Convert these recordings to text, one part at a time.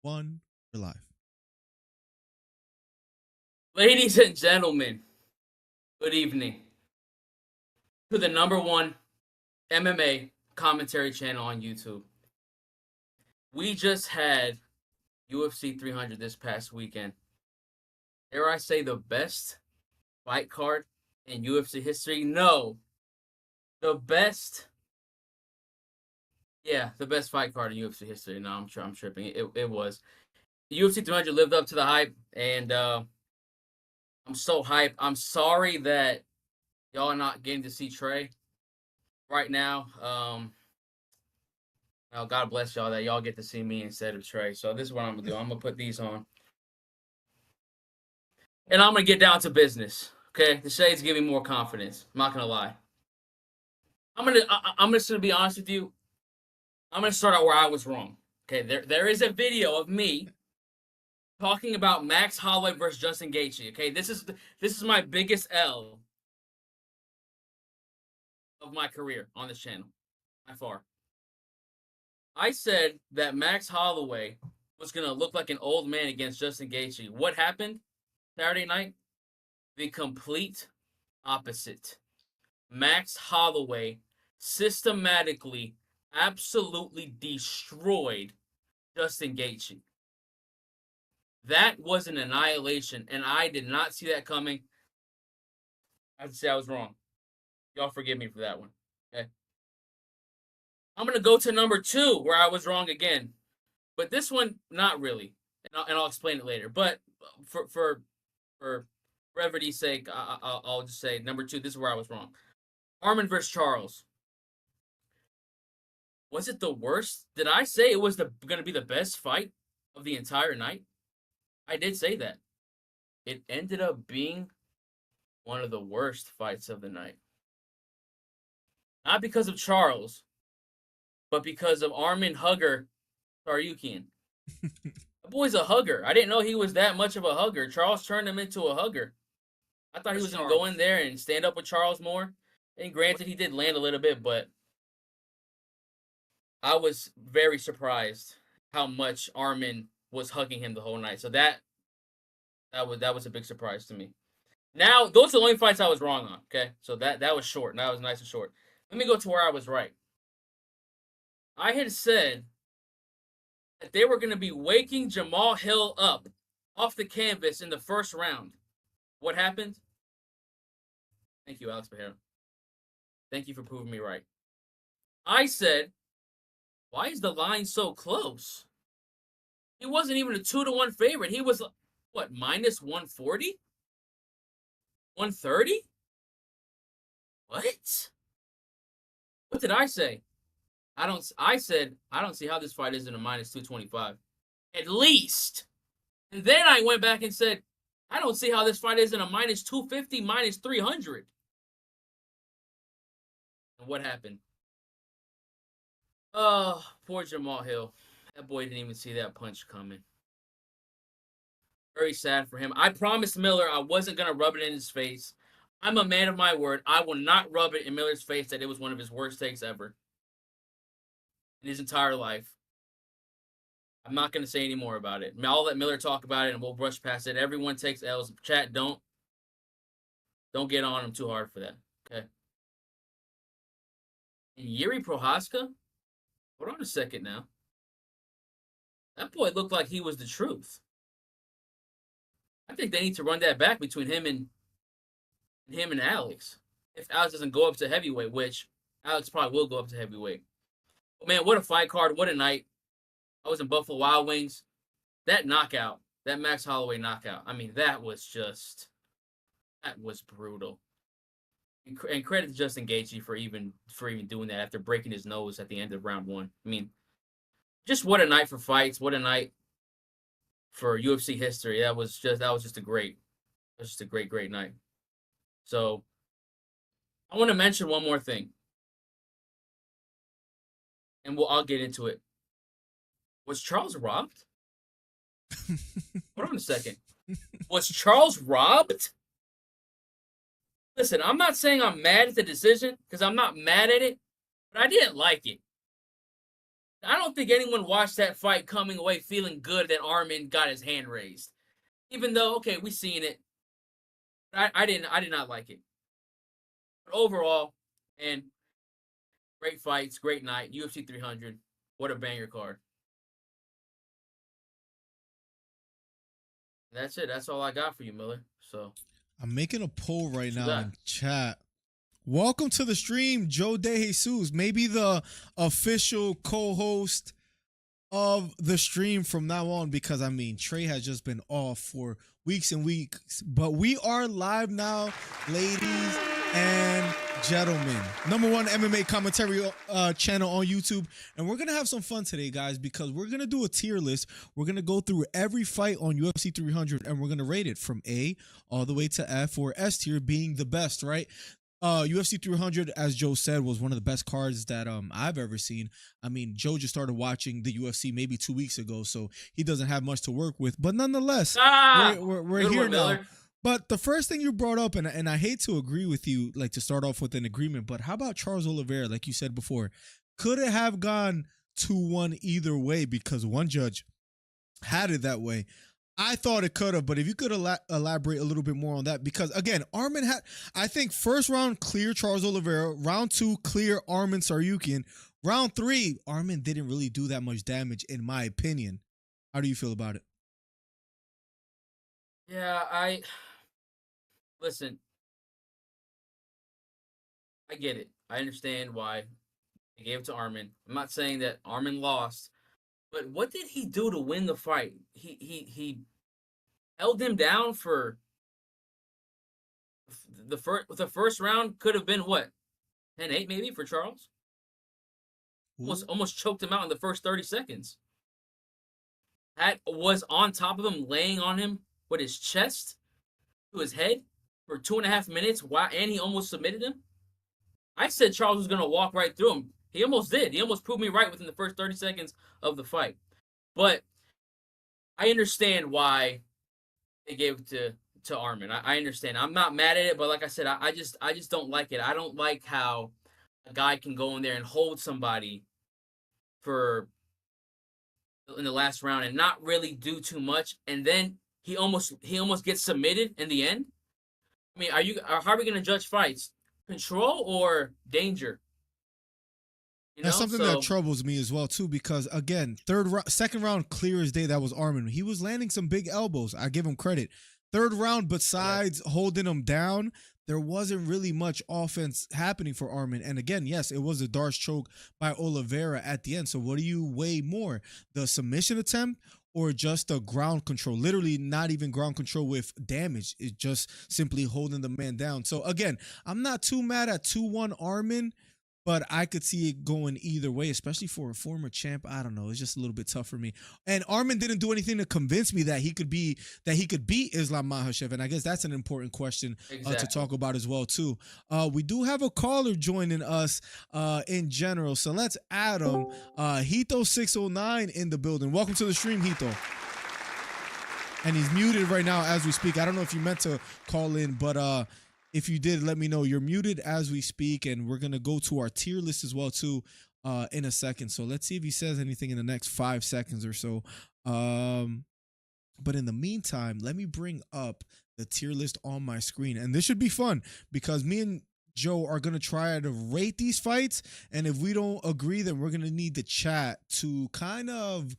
One for life. Ladies and gentlemen, good evening to the number one MMA commentary channel on YouTube. We just had UFC 300 this past weekend. Dare I say the best fight card in UFC history? No. The best, the best fight card in UFC history. No, I'm tripping. It was. UFC 300 lived up to the hype, and I'm so hyped. I'm sorry that y'all are not getting to see Trey right now. Oh, God bless y'all that y'all get to see me instead of Trey. So this is what I'm gonna do. I'm gonna put these on, and I'm gonna get down to business. Okay, the shades give me more confidence. I'm not gonna lie. I'm just gonna be honest with you. I'm gonna start out where I was wrong. Okay, there is a video of me talking about Max Holloway versus Justin Gaethje. Okay, this is my biggest L of my career on this channel by far. I said that Max Holloway was going to look like an old man against Justin Gaethje. What happened Saturday night? The complete opposite. Max Holloway systematically, absolutely destroyed Justin Gaethje. That was an annihilation, and I did not see that coming. I have to say I was wrong. Y'all forgive me for that one. Okay. I'm going to go to number 2, where I was wrong again. But this one, not really. And I'll explain it later. But for brevity's sake, I'll just say number 2, this is where I was wrong. Armin versus Charles. Was it the worst? Did I say it was going to be the best fight of the entire night? I did say that. It ended up being one of the worst fights of the night. Not because of Charles, but because of Armin Hugger Saryukian. That boy's a hugger. I didn't know he was that much of a hugger. Charles turned him into a hugger. I thought he was going to go in there and stand up with Charles more. And granted, he did land a little bit, but I was very surprised how much Armin was hugging him the whole night. So that was a big surprise to me. Now, those are the only fights I was wrong on, okay? So that was short. That was nice and short. Let me go to where I was right. I had said that they were going to be waking Jamal Hill up off the canvas in the first round. What happened? Thank you, Alex Bajero. Thank you for proving me right. I said, why is the line so close? He wasn't even a 2-1 favorite. He was, what, minus 140? 130? What? What did I say? I said, I don't see how this fight isn't a minus 225. At least. And then I went back and said, I don't see how this fight isn't a minus 250, minus 300. And what happened? Oh, poor Jamal Hill. That boy didn't even see that punch coming. Very sad for him. I promised Miller I wasn't going to rub it in his face. I'm a man of my word. I will not rub it in Miller's face that it was one of his worst takes ever in his entire life. I'm not going to say any more about it. I'll let Miller talk about it, and we'll brush past it. Everyone takes L's. Chat, don't get on him too hard for that, okay? And Yuri Prohaska? Hold on a second now. That boy looked like he was the truth. I think they need to run that back between him and Alex. If Alex doesn't go up to heavyweight, which Alex probably will go up to heavyweight. But man, what a fight card. What a night. I was in Buffalo Wild Wings. That knockout, that Max Holloway knockout, I mean, that was brutal. And credit to Justin Gaethje for even doing that after breaking his nose at the end of round 1. I mean, just what a night for fights. What a night for UFC history. That was just a great night. So I want to mention one more thing, and I'll get into it. Was Charles robbed? Hold on a second. Was Charles robbed? Listen, I'm not saying I'm mad at the decision, because I'm not mad at it, but I didn't like it. I don't think anyone watched that fight coming away feeling good that Armin got his hand raised. Even though, okay, we seen it. I did not like it. But overall, and great fights, great night. UFC 300. What a banger card. That's it. That's all I got for you, Miller. So I'm making a poll right what you now got? in chat. Welcome to the stream, Joe De Jesus, maybe the official co-host of the stream from now on, because I mean Trey has just been off for weeks and weeks, but we are live now, ladies and gentlemen. Number one MMA commentary channel on YouTube, and we're gonna have some fun today, guys, because we're gonna do a tier list. We're gonna go through every fight on UFC 300, and we're gonna rate it from A all the way to F, or S tier being the best, right? UFC 300, as Joe said, was one of the best cards that I've ever seen. I mean, Joe just started watching the UFC maybe 2 weeks ago, so he doesn't have much to work with. But nonetheless, we're Good here one, now. Miller. But the first thing you brought up, and I hate to agree with you, like to start off with an agreement, but how about Charles Oliveira? Like you said before, could it have gone 2-1 either way because one judge had it that way? I thought it could have, but if you could elaborate a little bit more on that, because again, Armin had, I think, first round clear Charles Oliveira, round 2 clear Armin Tsarukyan, round 3 Armin didn't really do that much damage in my opinion. How do you feel about it? Yeah, listen. I get it. I understand why they gave it to Armin. I'm not saying that Armin lost, but what did he do to win the fight? He held him down for the first round. Could have been what, 10-8 maybe for Charles. Almost choked him out in the first 30 seconds. That was on top of him, laying on him with his chest to his head for 2.5 minutes. And he almost submitted him. I said Charles was gonna walk right through him. He almost did. He almost proved me right within the first 30 seconds of the fight. But I understand why they gave it to Armin. I understand. I'm not mad at it, but like I said, I just don't like it. I don't like how a guy can go in there and hold somebody for in the last round and not really do too much, and then he almost gets submitted in the end. I mean, how are we gonna judge fights? Control or danger? That's something that troubles me as well too, because again, second round clear as day, that was Armin. He was landing some big elbows. I give him credit. Third round, besides holding him down, there wasn't really much offense happening for Armin. And again, yes, it was a Darce choke by Oliveira at the end. So what do you weigh more, the submission attempt or just the ground control? Literally not even ground control with damage. It's just simply holding the man down. So again, I'm not too mad at 2-1 Armin, but I could see it going either way, especially for a former champ. I don't know. It's just a little bit tough for me. And Armin didn't do anything to convince me that he could beat Islam Makhachev. And I guess that's an important question to talk about as well, too. We do have a caller joining us in general. So let's add him. Hito609 in the building. Welcome to the stream, Hito. And he's muted right now as we speak. I don't know if you meant to call in, but if you did, let me know. You're muted as we speak, and we're going to go to our tier list as well, too, in a second. So let's see if he says anything in the next 5 seconds or so. But in the meantime, let me bring up the tier list on my screen. And this should be fun because me and Joe are going to try to rate these fights. And if we don't agree, then we're going to need the chat to kind of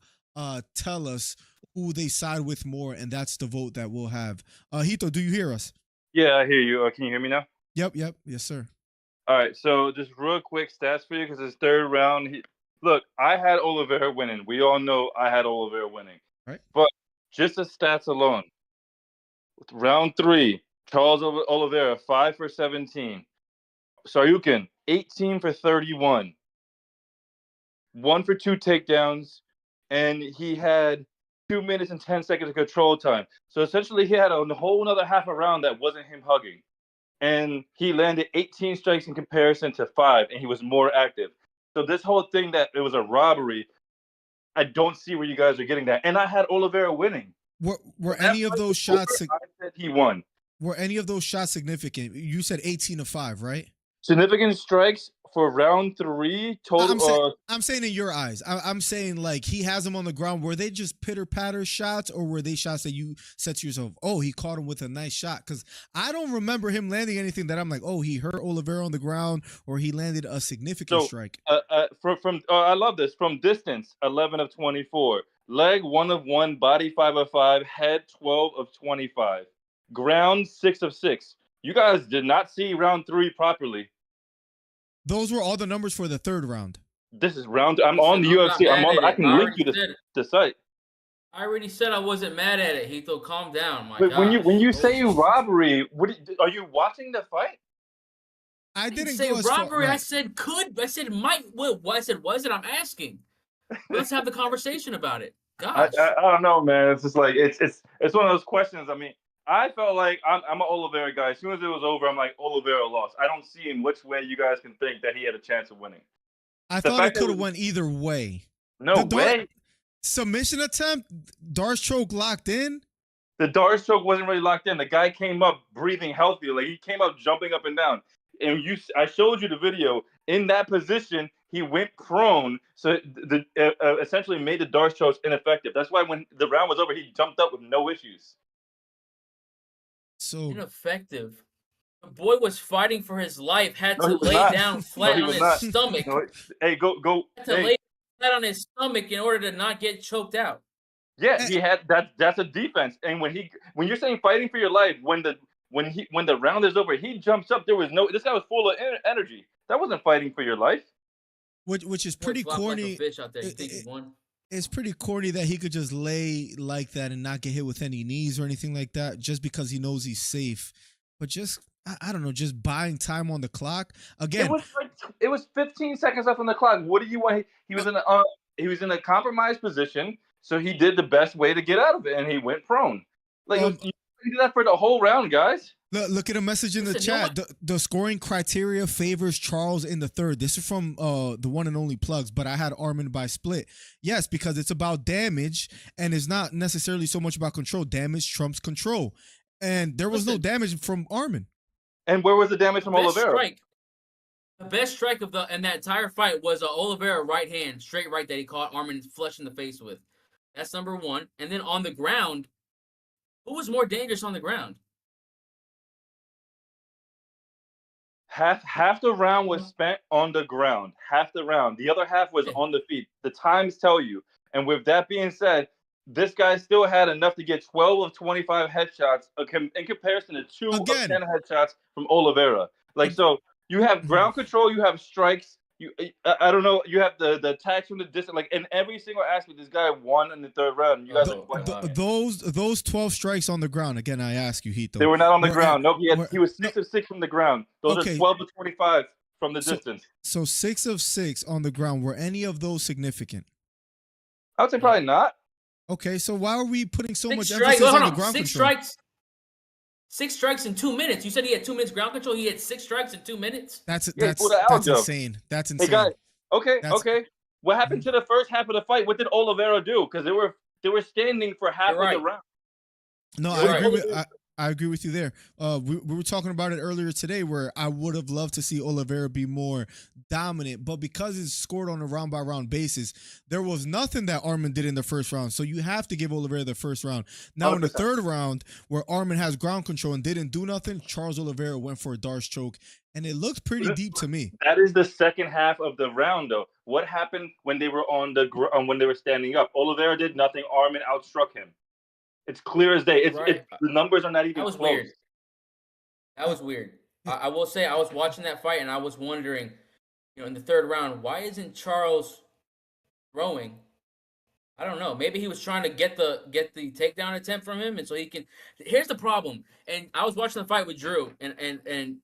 tell us who they side with more. And that's the vote that we'll have. Hito, do you hear us? Yeah, I hear you. Can you hear me now? Yep. Yes, sir. All right, so just real quick stats for you because it's third round. Look, I had Oliveira winning. We all know I had Oliveira winning. Right. But just the stats alone, round 3, Charles Oliveira, 5 for 17. Tsarukyan, 18 for 31. 1 for 2 takedowns, and he had 2 minutes and 10 seconds of control time. So essentially he had a whole another half a round that wasn't him hugging. And he landed 18 strikes in comparison to 5, and he was more active. So this whole thing that it was a robbery, I don't see where you guys are getting that. And I had Oliveira winning. Were any of those shots? I said he won. Were any of those shots significant? You said 18 to 5, right? Significant strikes for round 3 total. I'm saying in your eyes. I'm saying like he has him on the ground. Were they just pitter patter shots, or were they shots that you said to yourself, "Oh, he caught him with a nice shot"? Because I don't remember him landing anything that I'm like, "Oh, he hurt Oliveira on the ground," or he landed a significant strike. From I love this, from distance 11 of 24, leg 1 of 1, body 5 of 5, head 12 of 25, ground 6 of 6. You guys did not see round 3 properly. Those were all the numbers for the third round. This is round. I'm on the UFC. I can link you to the site. I already said I wasn't mad at it, Hito. Calm down, my But God. when you say robbery, are you watching the fight? I didn't say go as robbery. far, I said could. I said might. What I said was it? I'm asking. Let's have the conversation about it. Gosh. I don't know, man. It's just like it's one of those questions. I mean, I felt like I'm an Oliveira guy. As soon as it was over, I'm like, Oliveira lost. I don't see in which way you guys can think that he had a chance of winning. I thought it could have went either way. No way. Submission attempt, Darce choke locked in. The Darce choke wasn't really locked in. The guy came up breathing healthy, like he came up jumping up and down. And I showed you the video. In that position, he went prone, so essentially made the Darce chokes ineffective. That's why when the round was over, he jumped up with no issues. So ineffective. The boy was fighting for his life. Had to lay down flat on his stomach. Hey, go. Had to lay flat on his stomach in order to not get choked out. Yeah, he had that. That's a defense. And when you're saying fighting for your life, when the round is over, he jumps up. This guy was full of energy. That wasn't fighting for your life. Which is pretty corny. Like a fish out there. You think he won? It's pretty corny that he could just lay like that and not get hit with any knees or anything like that, just because he knows he's safe. But just I don't know, just buying time on the clock again. It was 15 seconds left on the clock. What do you want? He was in a compromised position, so he did the best way to get out of it, and he went prone. Like you do that for the whole round, guys. Look at a message in the chat. The scoring criteria favors Charles in the third. This is from the one and only Plugs, but I had Armin by split. Yes, because it's about damage, and it's not necessarily so much about control. Damage trumps control, and there was no damage from Armin. And where was the damage from Oliveira? The best strike in that entire fight was Oliveira right hand, straight right that he caught Armin flush in the face with. That's number one. And then on the ground, who was more dangerous on the ground? Half the round was spent on the ground. Half the round. The other half was on the feet. The times tell you. And with that being said, this guy still had enough to get 12 of 25 headshots in comparison to 2 of 10 headshots from Oliveira. Like, so you have ground control, you have strikes. I don't know. You have the attacks from the distance. Like in every single aspect, this guy won in the third round. You guys those 12 strikes on the ground. Again, I ask you, Hito. They were not on the ground. No, he was 6 of 6 from the ground. Those are 12 of 25 from the distance. So 6 of 6 on the ground. Were any of those significant? I would say probably not. Okay, so why are we putting so much emphasis on the ground control? 6 strikes in 2 minutes. You said he had 2 minutes ground control. He had 6 strikes in 2 minutes. That's insane. That's insane. Hey guys, okay. What happened to the first half of the fight? What did Oliveira do? Because they were standing for half of the round. No, I agree with you there. We were talking about it earlier today, where I would have loved to see Oliveira be more dominant, but because it's scored on a round by round basis, there was nothing that Armin did in the first round. So you have to give Oliveira the first round. Now 100%. In the third round, where Armin has ground control and didn't do nothing, Charles Oliveira went for a Darce choke, and it looked pretty deep to me. That is the second half of the round, though. What happened when they were when they were standing up? Oliveira did nothing. Armin outstruck him. It's clear as day. The numbers are not even close. Weird. That was weird. I will say I was watching that fight and I was wondering, in the third round, why isn't Charles throwing? I don't know. Maybe he was trying to get the takedown attempt from him, and so he can. Here's the problem. And I was watching the fight with Drew, and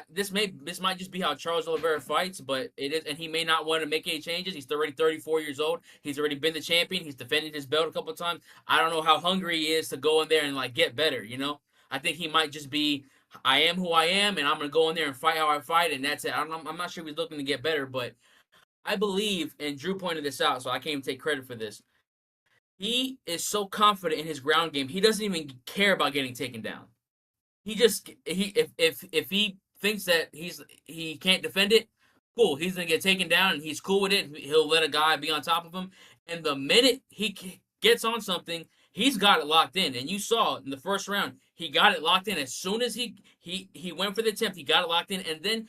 this might just be how Charles Oliveira fights, but it is, and he may not want to make any changes. He's already 34 years old. He's already been the champion. He's defended his belt a couple of times. I don't know how hungry he is to go in there and get better. I think he might just be, I am who I am, and I'm gonna go in there and fight how I fight, and that's it. I'm not sure he's looking to get better, but I believe, and Drew pointed this out, so I can't even take credit for this. He is so confident in his ground game. He doesn't even care about getting taken down. If he thinks that he can't defend it, cool. He's gonna get taken down, and he's cool with it. He'll let a guy be on top of him, and the minute he gets on something, he's got it locked in. And you saw in the first round, he got it locked in as soon as he went for the attempt. He got it locked in, and then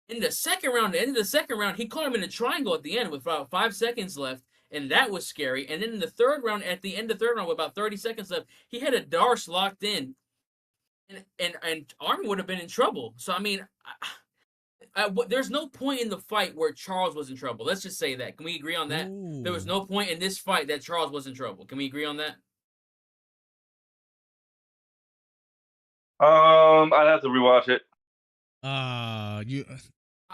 in the second round, the end of the second round, he caught him in a triangle at the end with about 5 seconds left, and that was scary. And then in the third round, at the end of the third round, with about 30 seconds left, he had a Darce locked in, and Armin would have been in trouble. So I mean, there's no point in the fight where Charles was in trouble. Let's just say that. Can we agree on that? Ooh. There was no point in this fight that Charles was in trouble. Can we agree on that? I'd have to rewatch it.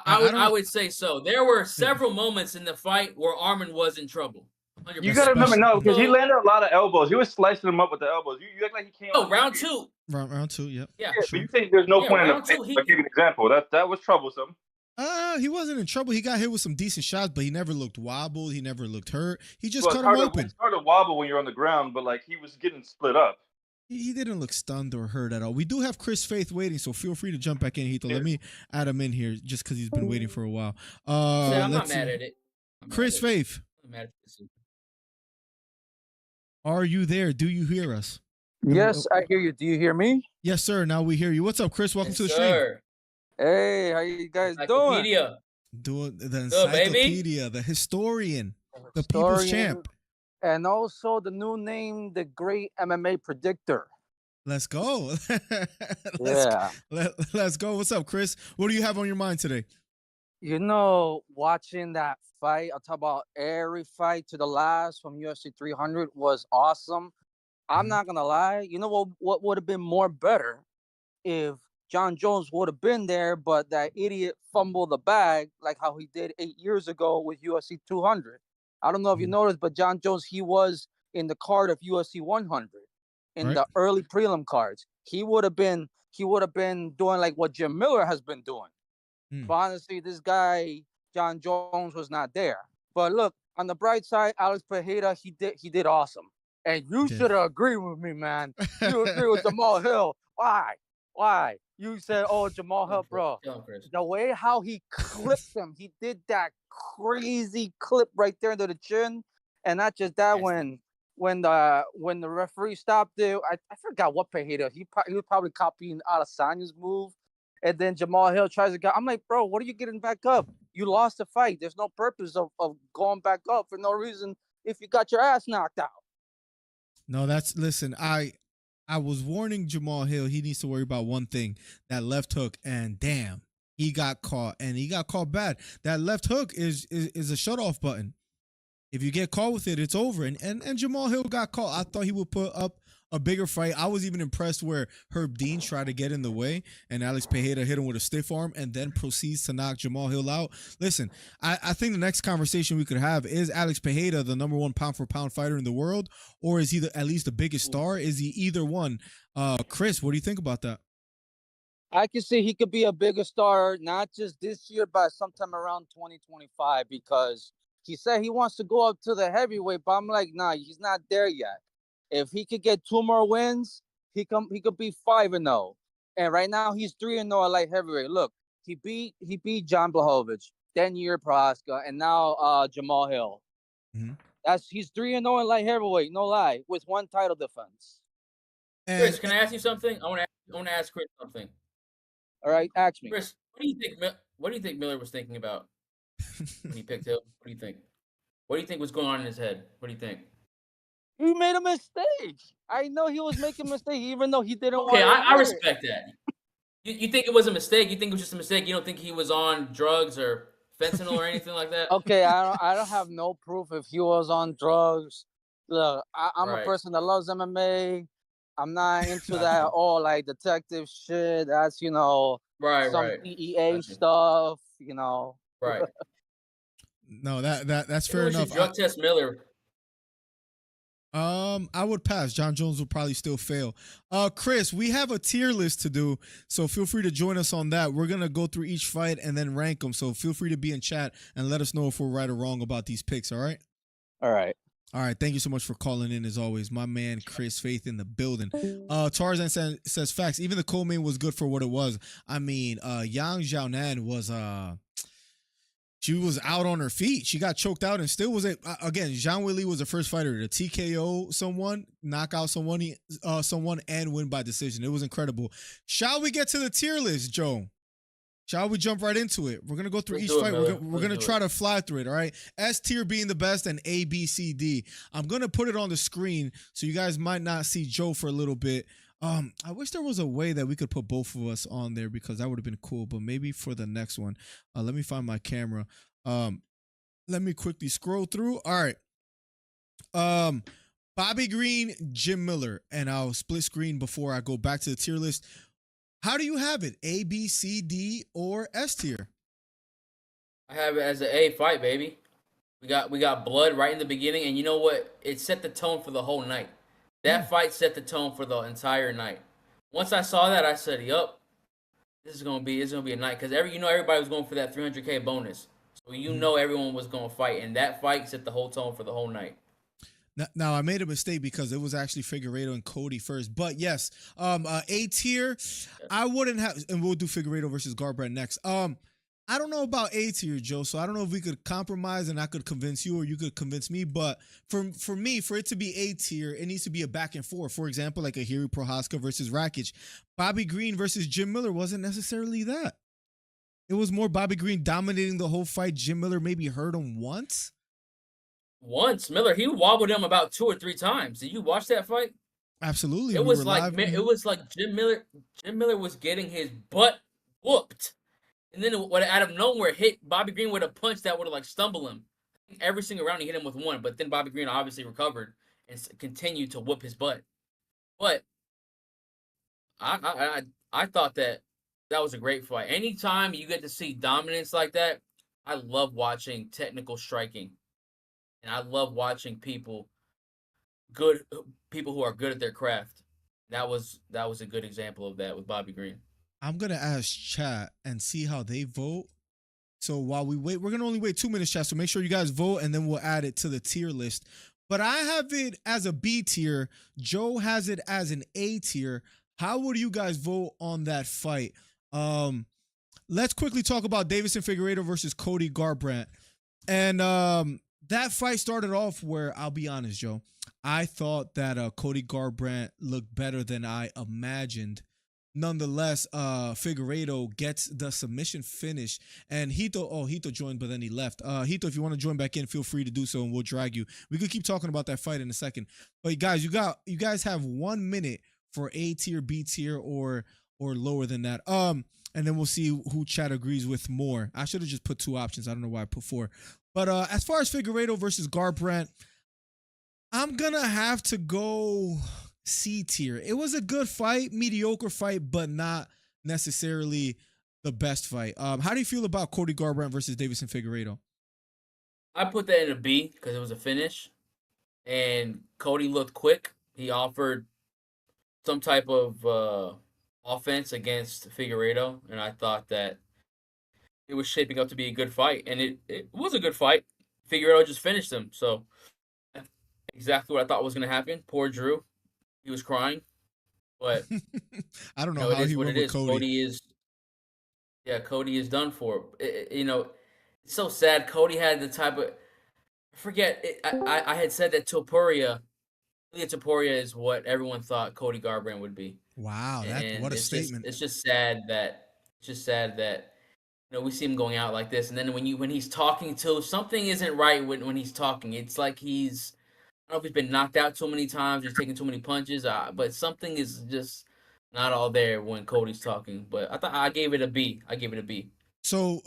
I would say so. There were several moments in the fight where Armin was in trouble. 100%. You gotta remember, no, because he landed a lot of elbows. He was slicing them up with the elbows. You act like he came. Oh, round two. Round two, yep. Yeah. But you think there's no point in round the two, I'll give you an example. That was troublesome. He wasn't in trouble. He got hit with some decent shots, but he never looked wobbled. He never looked hurt. He just cut him open. It's hard to wobble when you're on the ground, but like he was getting split up. He didn't look stunned or hurt at all. We do have Chris Faith waiting, so feel free to jump back in, Hito. Let me add him in here just because he's been waiting for a while. I'm not mad at it. Chris Faith, are you there? Do you hear us? Yes, I hear you. Do you hear me? Yes, sir. Now we hear you. What's up, Chris? Welcome to the stream. Hey, how you guys doing? Doing the encyclopedia, the historian, the people's champ. And also the new name, the great MMA predictor. Let's go. Let's go. What's up, Chris? What do you have on your mind today? You know, watching that fight, I'll talk about every fight to the last from UFC 300 was awesome. I'm not going to lie. You know what would have been more better if John Jones would have been there, but that idiot fumbled the bag like how he did 8 years ago with UFC 200. I don't know if you noticed, but John Jones, he was in the card of UFC 100 in the early prelim cards. He would have been doing like what Jim Miller has been doing. But honestly, this guy, John Jones, was not there. But look, on the bright side, Alex Pereira, he did awesome. And you should agree with me, man. You agree with Jamal Hill. Why? You said, oh, Jamal Hill, bro. The way how he clipped him, he did that crazy clip right there into the chin. And not just that, when the referee stopped it, I forgot what Pereira. He was probably copying Adesanya's move. And then Jamal Hill tries to go. I'm like, bro, what are you getting back up? You lost the fight. There's no purpose of going back up for no reason if you got your ass knocked out. No, listen, I was warning Jamal Hill he needs to worry about one thing, that left hook, and damn, he got caught, and he got caught bad. That left hook is a shutoff button. If you get caught with it, it's over. And Jamal Hill got caught. I thought he would put up a bigger fight. I was even impressed where Herb Dean tried to get in the way and Alex Pereira hit him with a stiff arm and then proceeds to knock Jamal Hill out. Listen, I think the next conversation we could have is Alex Pereira the number one pound for pound fighter in the world, or is he at least the biggest star? Is he either one? Chris, what do you think about that? I can see he could be a bigger star, not just this year, but sometime around 2025, because he said he wants to go up to the heavyweight, but I'm like, nah, he's not there yet. If he could get 2 more wins, he could be 5-0. And right now he's 3-0 at light heavyweight. Look, he beat John Blachowicz, then Yair Prochazka, and now Jamal Hill. He's 3-0 in light heavyweight, no lie, with 1 title defense. Chris, can I ask you something? I want to ask Chris something. All right, ask me. Chris, what do you think Miller was thinking about when he picked Hill? What do you think? What do you think was going on in his head? What do you think? He made a mistake. I know he was making a mistake, even though he didn't want to. Okay, I do respect that. You think it was a mistake? You think it was just a mistake? You don't think he was on drugs or fentanyl or anything like that? Okay, I don't have no proof if he was on drugs. Look, I'm a person that loves MMA. I'm not into that all like detective shit. That's some DEA stuff. Right. No, that's fair enough. Drug test Miller. I would pass. John Jones would probably still fail. Chris, we have a tier list to do, so feel free to join us on that. We're gonna go through each fight and then rank them. So feel free to be in chat and let us know if we're right or wrong about these picks. All right. All right. All right, thank you so much for calling in as always. My man Chris Faith in the building. Tarzan says facts. Even the co-main was good for what it was. I mean, Yang Xiaonan was she was out on her feet. She got choked out and still was again. Zhang Weili was the first fighter to TKO someone, knock out someone, and win by decision. It was incredible. Shall we get to the tier list, Joe? Shall we jump right into it? We're gonna go through each fight. We're gonna try to fly through it. All right. S tier being the best, and A, B, C, D. I'm gonna put it on the screen so you guys might not see Joe for a little bit. I wish there was a way that we could put both of us on there because that would have been cool. But maybe for the next one, let me find my camera. Let me quickly scroll through. All right. Bobby Green, Jim Miller, and I'll split screen before I go back to the tier list. How do you have it? A, B, C, D, or S tier? I have it as an A fight, baby. We got blood right in the beginning, and you know what? It set the tone for the whole night. That fight set the tone for the entire night. Once I saw that, I said, "Yup, this is gonna be a night." Because everybody was going for that 300K bonus, so everyone was gonna fight, and that fight set the whole tone for the whole night. Now I made a mistake because it was actually Figueiredo and Cody first, but yes, A tier. I wouldn't have, and we'll do Figueiredo versus Garbrandt next. I don't know about A tier, Joe. So I don't know if we could compromise and I could convince you or you could convince me. But for me, for it to be A tier, it needs to be a back and forth. For example, like a Jiri Prochazka versus Rakic. Bobby Green versus Jim Miller wasn't necessarily that. It was more Bobby Green dominating the whole fight. Jim Miller maybe hurt him once. Miller, he wobbled him about 2 or 3 times. Did you watch that fight? Absolutely. It was like Jim Miller was getting his butt whooped. And then it would out of nowhere hit Bobby Green with a punch that would have stumbled him. Every single round he hit him with one, but then Bobby Green obviously recovered and continued to whoop his butt. But I thought that was a great fight. Anytime you get to see dominance like that, I love watching technical striking, and I love watching people who are good at their craft. That was a good example of that with Bobby Green. I'm going to ask chat and see how they vote. So while we wait, we're going to only wait 2 minutes, chat. So make sure you guys vote and then we'll add it to the tier list. But I have it as a B tier. Joe has it as an A tier. How would you guys vote on that fight? Let's quickly talk about Deiveson Figueiredo versus Cody Garbrandt. And that fight started off where, I'll be honest, Joe, I thought that Cody Garbrandt looked better than I imagined. Nonetheless, Figueiredo gets the submission finish, and Hito joined, but then he left. Hito, if you want to join back in, feel free to do so, and we'll drag you. We could keep talking about that fight in a second, but guys, you guys have 1 minute for A tier, B tier, or lower than that. And then we'll see who chat agrees with more. I should have just put 2 options. I don't know why I put 4. But as far as Figueiredo versus Garbrandt, I'm gonna have to go C tier. It was a good fight, mediocre fight, but not necessarily the best fight. How do you feel about Cody Garbrandt versus Deiveson Figueiredo? I put that in a B because it was a finish, and Cody looked quick. He offered some type of offense against Figueiredo, and I thought that it was shaping up to be a good fight, and it was a good fight. Figueiredo just finished him, so exactly what I thought was going to happen. Poor Drew. He was crying, but I don't know how he went with Cody. Cody is done for. It's so sad. Cody had the type of I had said that Topuria is what everyone thought Cody Garbrandt would be. Wow, what a statement! It's just sad that we see him going out like this, and then when he's talking to something isn't right when he's talking. It's like I don't know if he's been knocked out too many times, he's taking too many punches, but something is just not all there when Cody's talking. But I gave it a B. So,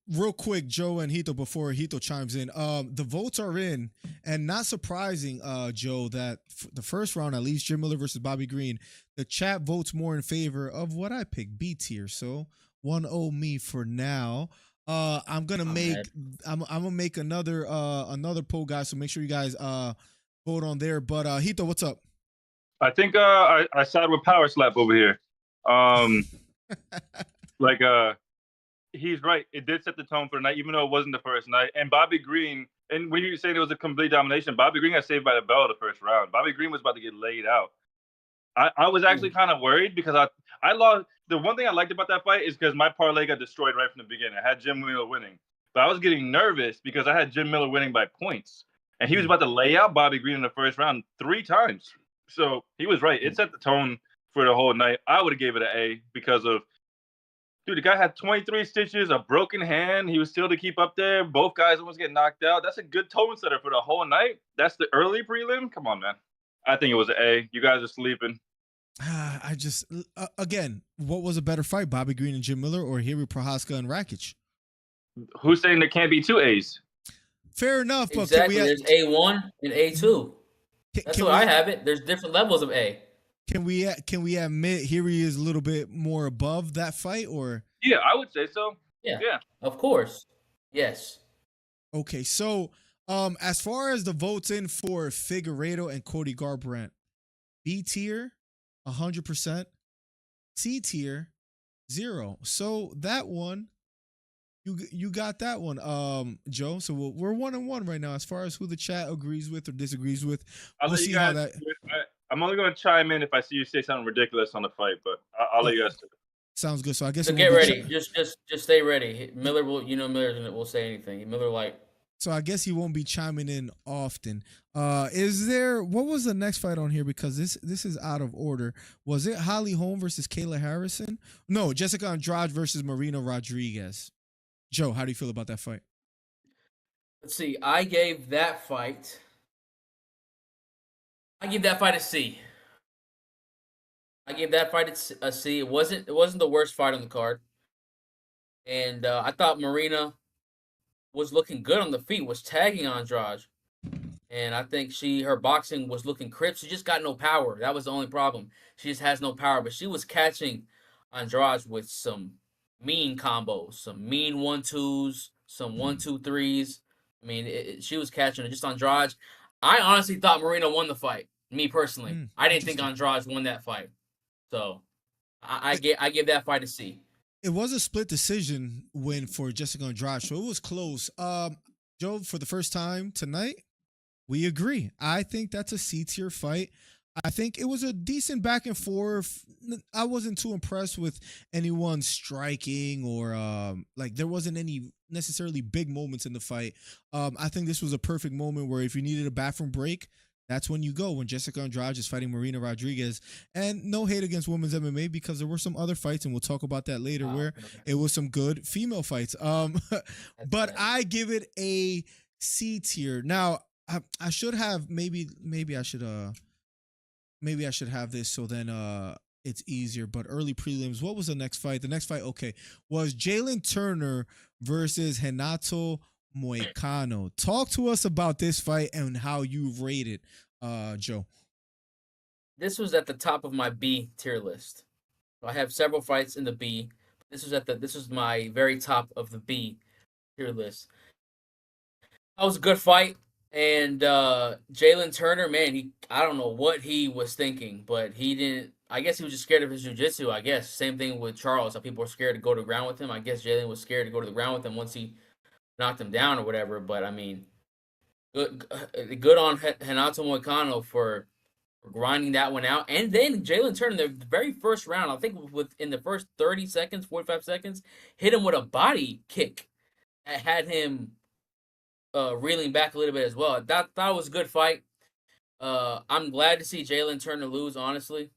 real quick, Joe and Hito, before Hito chimes in, the votes are in, and not surprising, Joe, that the first round, at least Jim Miller versus Bobby Green, the chat votes more in favor of what I picked, B tier. So 1-0 me for now. I'm gonna make another poll, guys. So make sure you guys vote on there. But Hito, what's up? I think I side with Power Slap over here. He's right. It did set the tone for the night, even though it wasn't the first night. And Bobby Green, and when you say it was a complete domination, Bobby Green got saved by the bell the first round. Bobby Green was about to get laid out. I was actually kind of worried because I lost. The one thing I liked about that fight is because my parlay got destroyed right from the beginning. I had Jim Miller winning. but I was getting nervous because I had Jim Miller winning by points, and he was about to lay out Bobby Green in the first round 3 times. So he was right. It set the tone for the whole night. I would have gave it an A because of, dude, the guy had 23 stitches, a broken hand. He was still to keep up there. Both guys almost get knocked out. That's a good tone setter for the whole night. That's the early prelim. Come on, man. I think it was an A. You guys are sleeping. I just again, what was a better fight, Bobby Green and Jim Miller, or Jiri Prochazka and Rakic? Who's saying there can't be 2 A's? Fair enough, but Exactly. There's A1 and A2. That's what I have it. There's different levels of A. Can we admit Jiri is a little bit more above that fight, or? Yeah, I would say so. Yeah. Yeah. Of course. Yes. Okay, so as far as the votes in for Figueiredo and Cody Garbrandt, B tier, 100%. C tier, 0. So that one, you got that one, Joe. So we're 1-1 right now as far as who the chat agrees with or disagrees with. We'll see how that. I'm only going to chime in if I see you say something ridiculous on the fight, but I'll let you guys do it. Sounds good. So I guess So get ready. Just stay ready. Miller will, Miller will say anything. Miller like. So I guess he won't be chiming in often. What was the next fight on here? Because this is out of order. Was it Holly Holm versus Kayla Harrison? No, Jessica Andrade versus Marina Rodriguez. Joe, how do you feel about that fight? Let's see. I gave that fight a C. I gave that fight a C. It wasn't the worst fight on the card. And I thought Marina was looking good on the feet, was tagging Andrade. And I think her boxing was looking crisp. She just got no power. That was the only problem. She just has no power. But she was catching Andrade with some mean combos, some mean 1-2s, some 1-2-3s. I mean, she was catching it. Just Andrade. I honestly thought Marina won the fight. Me personally, I didn't think Andrade won that fight. So I give that fight a C. It was a split decision win for Jessica Andrade, so it was close. Joe, for the first time tonight, we agree. I think that's a C tier fight. I think it was a decent back and forth. I wasn't too impressed with anyone striking or there wasn't any necessarily big moments in the fight. I think this was a perfect moment where if you needed a bathroom break, that's when you go, when Jessica Andrade is fighting Marina Rodriguez. And no hate against women's MMA because there were some other fights, and we'll talk about that later, where it was some good female fights. But I give it a C tier. Now, I should have maybe I should have this so then it's easier. But early prelims, what was the next fight? The next fight, okay, was Jalen Turner versus Renato Moicano. Talk to us about this fight and how you rate it, Joe. This was at the top of my B tier list. So I have several fights in the B. This was my very top of the B tier list. That was a good fight. And Jalen Turner, man, I don't know what he was thinking, but he didn't. I guess he was just scared of his jiu-jitsu, I guess. Same thing with Charles. How people were scared to go to the ground with him. I guess Jalen was scared to go to the ground with him once he knocked him down or whatever. But, I mean, good on Renato Moicano for grinding that one out. And then Jalen Turner, in the very first round, I think in the first 30 seconds, 45 seconds, hit him with a body kick that had him reeling back a little bit as well. That was a good fight. I'm glad to see Jalen Turner lose, honestly.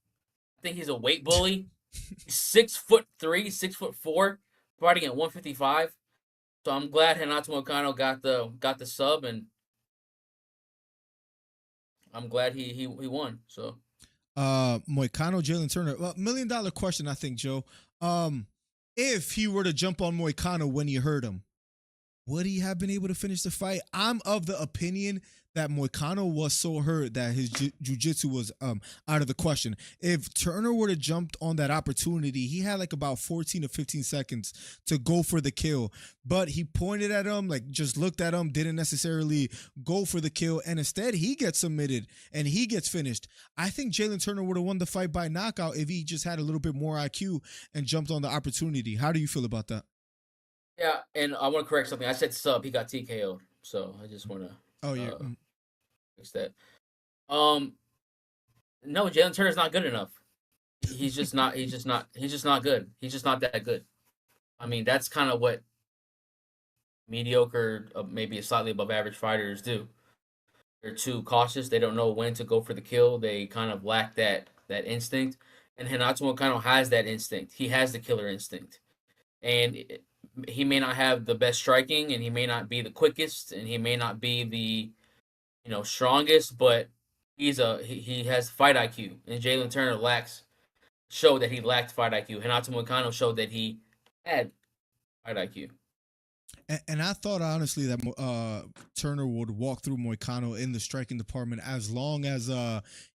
I think he's a weight bully. He's 6'3", 6'4", fighting at 155. So I'm glad Renato Moicano got the sub, and I'm glad he won. So Moicano, Jalen Turner. $1 million question, I think, Joe. If he were to jump on Moicano when he hurt him, would he have been able to finish the fight? I'm of the opinion that Moicano was so hurt that his jiu-jitsu was out of the question. If Turner would have jumped on that opportunity, he had like about 14 to 15 seconds to go for the kill. But he pointed at him, like just looked at him, didn't necessarily go for the kill. And instead, he gets submitted and he gets finished. I think Jalen Turner would have won the fight by knockout if he just had a little bit more IQ and jumped on the opportunity. How do you feel about that? Yeah, and I want to correct something. I said sub. He got TKO'd. So I just want to fix that. No, Jalen Turner's not good enough. He's just not good. He's just not that good. I mean, that's kind of what mediocre, maybe slightly above average fighters do. They're too cautious. They don't know when to go for the kill. They kind of lack that instinct. And Renato Moicano has that instinct. He has the killer instinct. And he may not have the best striking, and he may not be the quickest, and he may not be the strongest, but he has fight IQ. And Jalen Turner showed that he lacked fight IQ. Renato Moicano showed that he had fight IQ. And I thought honestly that Turner would walk through Moicano in the striking department as long as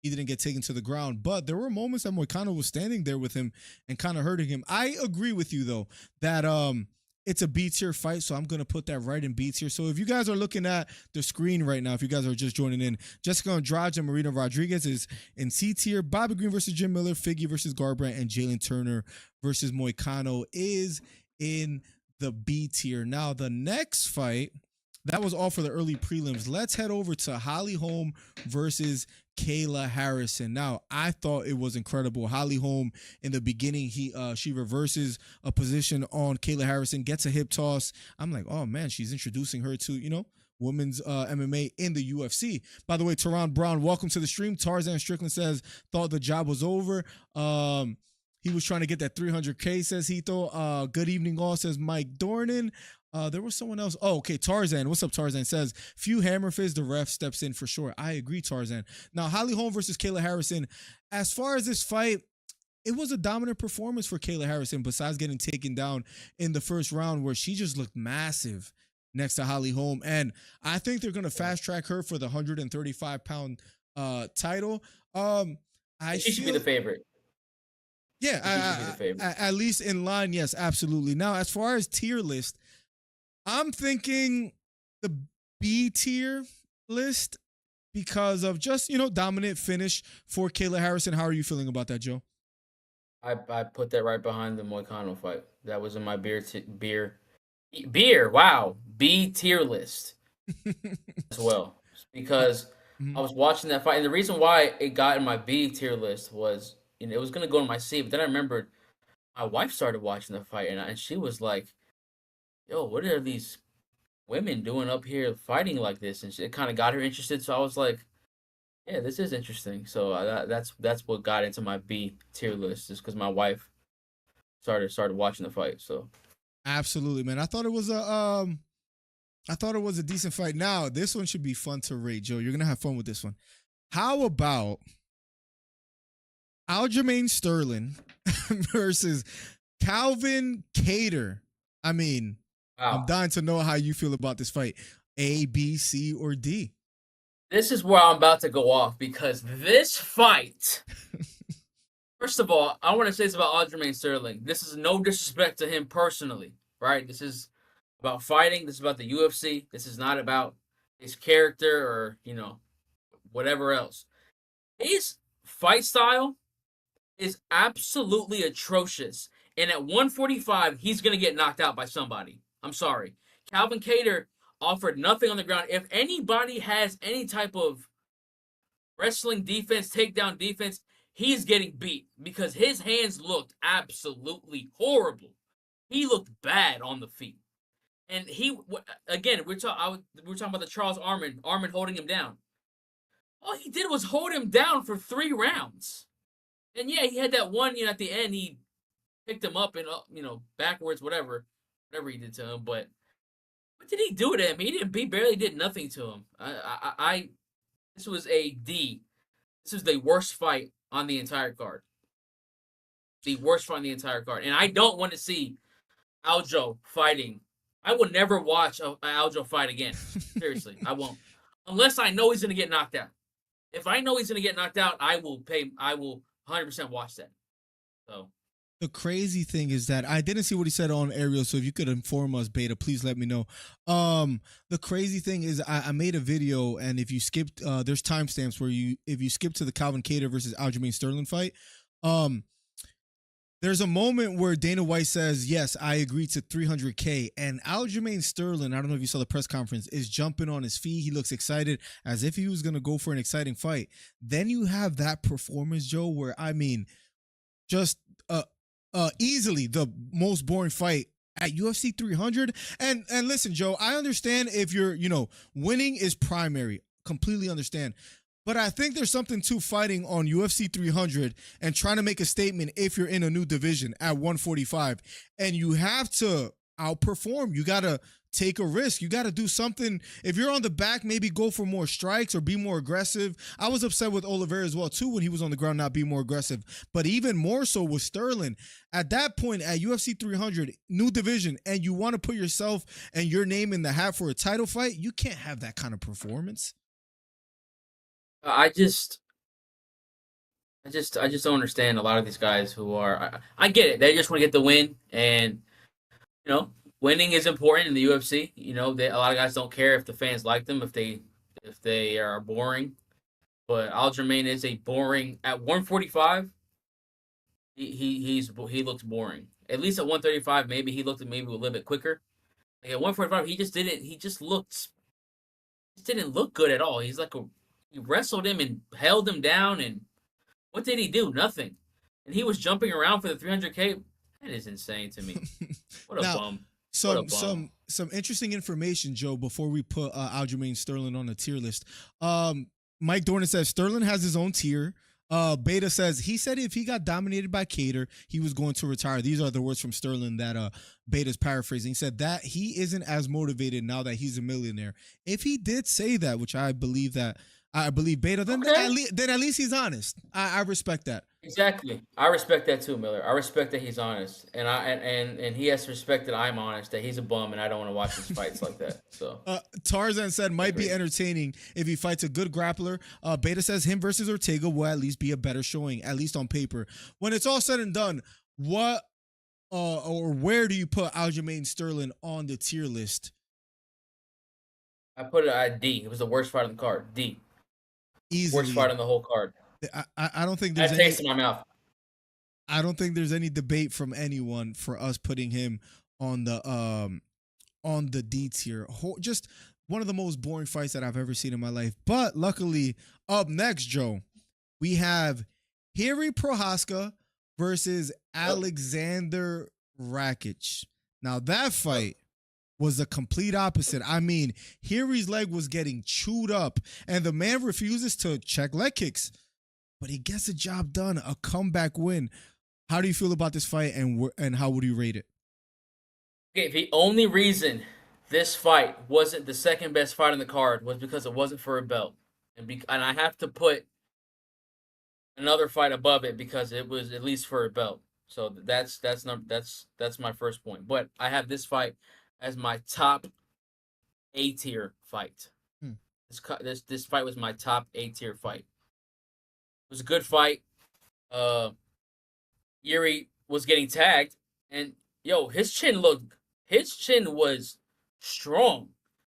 he didn't get taken to the ground. But there were moments that Moicano was standing there with him and kind of hurting him. I agree with you though that it's a B tier fight, so I'm gonna put that right in B tier. So if you guys are looking at the screen right now, if you guys are just joining in, Jessica Andrade and Marina Rodriguez is in C tier. Bobby Green versus Jim Miller, Figgy versus Garbrandt, and Jalen Turner versus Moicano is in the B tier. Now, the next fight, that was all for the early prelims. Let's head over to Holly Holm versus Kayla Harrison. Now, I thought it was incredible. Holly Holm, in the beginning, she reverses a position on Kayla Harrison, gets a hip toss. I'm like, oh man, she's introducing her to, women's MMA in the UFC. By the way, Teron Brown, welcome to the stream. Tarzan Strickland says, thought the job was over. He was trying to get that 300K, says Hito. Good evening, all, says Mike Dornan. There was someone else. Oh, okay, Tarzan. What's up, Tarzan? Says, few hammer fists, the ref steps in for sure. I agree, Tarzan. Now, Holly Holm versus Kayla Harrison. As far as this fight, it was a dominant performance for Kayla Harrison, besides getting taken down in the first round where she just looked massive next to Holly Holm. And I think they're going to fast track her for the 135-pound title. She should be the favorite. Yeah, at least in line, yes, absolutely. Now, as far as tier list, I'm thinking the B tier list because of just, dominant finish for Kayla Harrison. How are you feeling about that, Joe? I put that right behind the Moicano fight. That was in my B tier list as well, because I was watching that fight, and the reason why it got in my B tier list was, it was going to go to my C, but then I remembered my wife started watching the fight, and she was like, yo, what are these women doing up here fighting like this? And it kind of got her interested, so I was like, yeah, this is interesting. So that's what got into my B tier list, just because my wife started watching the fight. So absolutely, man. I thought it was a decent fight. Now, this one should be fun to rate, Joe. You're going to have fun with this one. How about Aljamain Sterling versus Calvin Kattar? I mean, wow. I'm dying to know how you feel about this fight. A, B, C, or D? This is where I'm about to go off, because this fight, first of all, I want to say this about Aljamain Sterling. This is no disrespect to him personally, right? This is about fighting. This is about the UFC. This is not about his character or, whatever else. His fight style is absolutely atrocious. And at 145, he's going to get knocked out by somebody. I'm sorry. Calvin Kattar offered nothing on the ground. If anybody has any type of wrestling defense, takedown defense, he's getting beat, because his hands looked absolutely horrible. He looked bad on the feet. And we're talking about the Charles Arman holding him down. All he did was hold him down for 3 rounds. And yeah, he had that one, at the end, he picked him up and, backwards, whatever he did to him. But what did he do to him? He barely did nothing to him. This was a D. This is the worst fight on the entire card. The worst fight on the entire card. And I don't want to see Aljo fighting. I will never watch Aljo fight again. Seriously, I won't. Unless I know he's going to get knocked out. If I know he's going to get knocked out, I will 100% watch that. So the crazy thing is that I didn't see what he said on Ariel, so if you could inform us, Beta, please let me know. The crazy thing is I made a video, and if you skipped, there's timestamps where if you skip to the Calvin Kattar versus Aljamain Sterling fight, there's a moment where Dana White says, yes, I agree to 300K, and Aljamain Sterling, I don't know if you saw the press conference, is jumping on his feet. He looks excited, as if he was going to go for an exciting fight. Then you have that performance, Joe, where, just easily the most boring fight at UFC 300. And listen, Joe, I understand if you're, winning is primary. Completely understand. But I think there's something to fighting on UFC 300 and trying to make a statement if you're in a new division at 145. And you have to outperform. You got to take a risk. You got to do something. If you're on the back, maybe go for more strikes or be more aggressive. I was upset with Oliveira as well, too, when he was on the ground not being more aggressive. But even more so with Sterling. At that point, at UFC 300, new division, and you want to put yourself and your name in the hat for a title fight, you can't have that kind of performance. I just don't understand a lot of these guys who are. I get it. They just want to get the win, and winning is important in the UFC. A lot of guys don't care if the fans like them, if they are boring. But Aljamain is a boring at 145. He looks boring. At least at 135, maybe he looked maybe a little bit quicker. Like at 145, he just didn't. He just didn't look good at all. He wrestled him and held him down, and what did he do? Nothing. And he was jumping around for the 300K. That is insane to me. What a bum. Some interesting information, Joe, before we put Aljamain Sterling on the tier list. Mike Dornan says Sterling has his own tier. Beta says he said if he got dominated by Cater, he was going to retire. These are the words from Sterling that Beta's paraphrasing. He said that he isn't as motivated now that he's a millionaire. If he did say that, which I believe Beta, then at least he's honest. I respect that. Exactly. I respect that too, Miller. I respect that he's honest, and and he has to respect that I'm honest, that he's a bum, and I don't want to watch his fights like that. So Tarzan said might be entertaining if he fights a good grappler. Beta says him versus Ortega will at least be a better showing, at least on paper. When it's all said and done, what or where do you put Aljamain Sterling on the tier list? I put it at D. It was the worst fight on the card. D. Easily. Worst fight on the whole card. I don't think there's any taste in my mouth. I don't think there's any debate from anyone for us putting him on the D tier. Just one of the most boring fights that I've ever seen in my life. But luckily, up next, Joe, we have Jiri Prochazka versus Alexander Rakic. Now that fight was the complete opposite. I mean, Jiri's leg was getting chewed up, and the man refuses to check leg kicks, but he gets the job done, a comeback win. How do you feel about this fight, and how would you rate it? Okay, the only reason this fight wasn't the second best fight on the card was because it wasn't for a belt, and I have to put another fight above it because it was at least for a belt. So that's my first point. But I have this fight as my top A tier fight. This fight was my top A tier fight. It was a good fight. Jiri was getting tagged, and his chin was strong.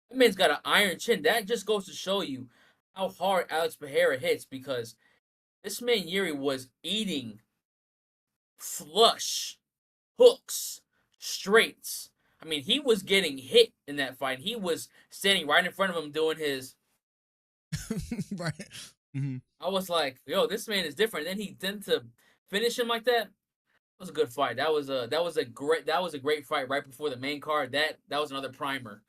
That man's got an iron chin. That just goes to show you how hard Alex Pereira hits, because this man Jiri was eating flush hooks, straights. I mean, he was getting hit in that fight. He was standing right in front of him doing his right. Mm-hmm. I was like, this man is different. Then he tended to finish him like that. It was a good fight. That was a great fight right before the main card. That was another primer.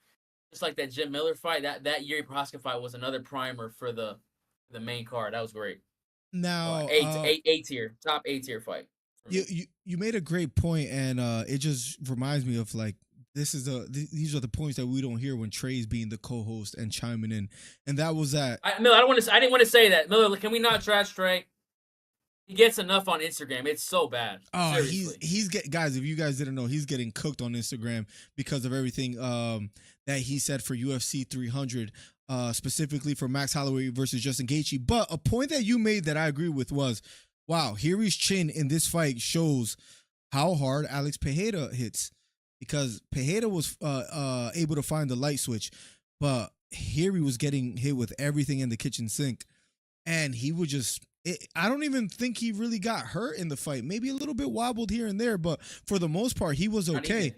Just like that Jim Miller fight, that Jiri Prochazka fight was another primer for the main card. That was great. Now, A tier, top A tier fight. You made a great point, and it just reminds me of like these are the points that we don't hear when Trey's being the co-host and chiming in, and that was that. Miller, I didn't want to say that. Miller, can we not trash Trey? He gets enough on Instagram. It's so bad. Oh, seriously. he's guys. If you guys didn't know, he's getting cooked on Instagram because of everything that he said for UFC 300, specifically for Max Holloway versus Justin Gaethje. But a point that you made that I agree with was, wow, Jiri's chin in this fight shows how hard Alex Pereira hits, because Pereira was able to find the light switch, but Jiri was getting hit with everything in the kitchen sink, and he would just. I don't even think he really got hurt in the fight. Maybe a little bit wobbled here and there, but for the most part, he was okay.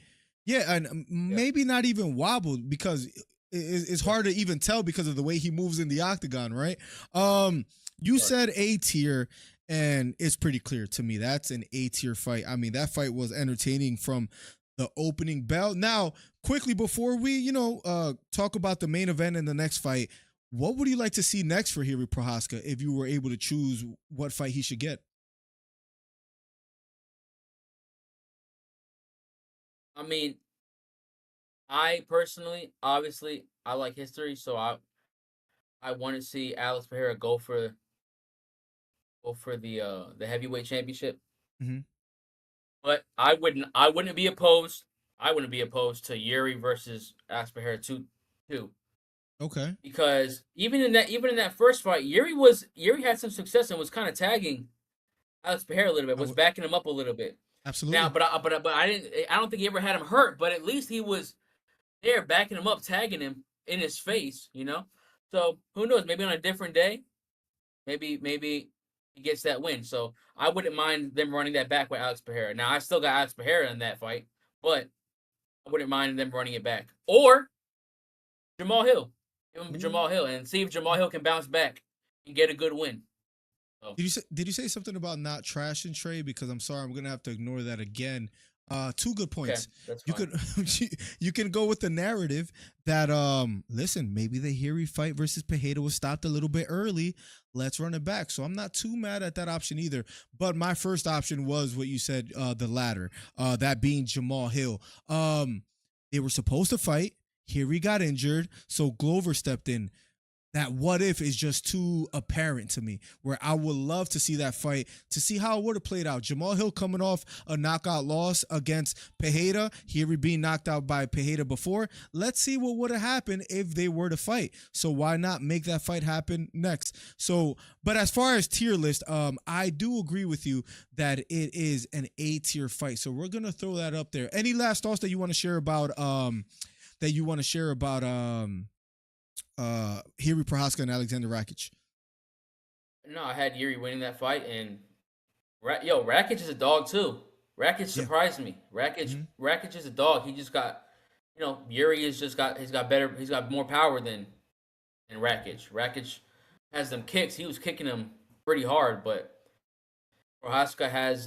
Yeah, and maybe not even wobbled, because it's hard to even tell because of the way he moves in the octagon, right? You said A tier, and it's pretty clear to me. That's an A tier fight. I mean, that fight was entertaining from the opening bell. Now, quickly before we, talk about the main event and the next fight, what would you like to see next for Jiri Prochazka if you were able to choose what fight he should get? I mean, I personally, obviously, I like history, so I want to see Alex Pereira go for the heavyweight championship. Mhm. But I wouldn't be opposed. I wouldn't be opposed to Yuri versus Alex Pereira too, Okay. because even in that first fight, Yuri had some success and was kind of tagging Alex Pereira a little bit, was backing him up a little bit. Absolutely. Now, but I don't think he ever had him hurt, but at least he was there backing him up, tagging him in his face, So who knows? Maybe on a different day, maybe he gets that win. So I wouldn't mind them running that back with Alex Pereira. Now I still got Alex Pereira in that fight, but I wouldn't mind them running it back. Or Jamal Hill. Give him Jamal Hill and see if Jamal Hill can bounce back and get a good win. So, Did you say something about not trashing Trey? Because I'm sorry, I'm gonna have to ignore that again. Two good points. okay, that's You fine. could you can go with the narrative that listen, maybe the Jiri fight versus Pereira was stopped a little bit early. Let's run it back. So I'm not too mad at that option either. But my first option was what you said, the latter, that being Jamal Hill. They were supposed to fight. Jiri got injured, so Glover stepped in. That what if is just too apparent to me, where I would love to see that fight to see how it would have played out. Jamal Hill coming off a knockout loss against Pereira, Jiri being knocked out by Pereira before. Let's see what would have happened if they were to fight. So why not make that fight happen next? So, but as far as tier list, I do agree with you that it is an A-tier fight. So we're gonna throw that up there. Any last thoughts that you want to share about Jiri Prochazka and Alexander Rakic? No, I had Yuri winning that fight, and Rakic is a dog too. Rakic surprised me. Rakic is a dog. He just got, Yuri he's got more power than Rakic. Rakic has them kicks. He was kicking them pretty hard, but Prohaska has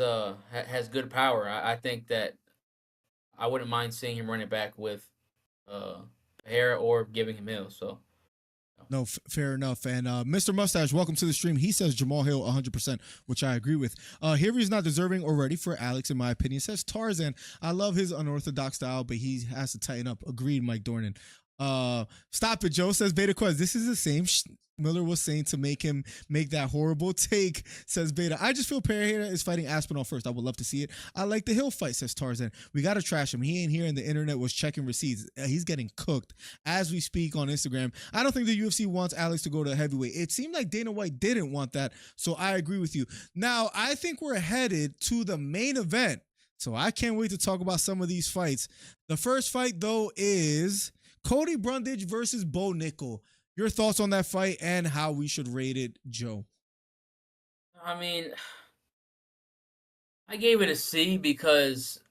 good power. I think that I wouldn't mind seeing him run it back with Pereira or giving him Hill. So. No, fair enough. And Mr. Mustache, welcome to the stream. He says Jamal Hill 100%, which I agree with. Here he's not deserving or ready for Alex, in my opinion. Says Tarzan. I love his unorthodox style, but he has to tighten up. Agreed, Mike Dornan. Stop it, Joe, says Beta Quest. This is the same Miller was saying to make him make that horrible take, says Beta. I just feel Pereira is fighting Aspinall first. I would love to see it. I like the Hill fight, says Tarzan. We got to trash him. He ain't here, and the internet was checking receipts. He's getting cooked as we speak on Instagram. I don't think the UFC wants Alex to go to heavyweight. It seemed like Dana White didn't want that, so I agree with you. Now, I think we're headed to the main event, so I can't wait to talk about some of these fights. The first fight, though, is Cody Brundage versus Bo Nickel. Your thoughts on that fight and how we should rate it, Joe? I mean, I gave it a C because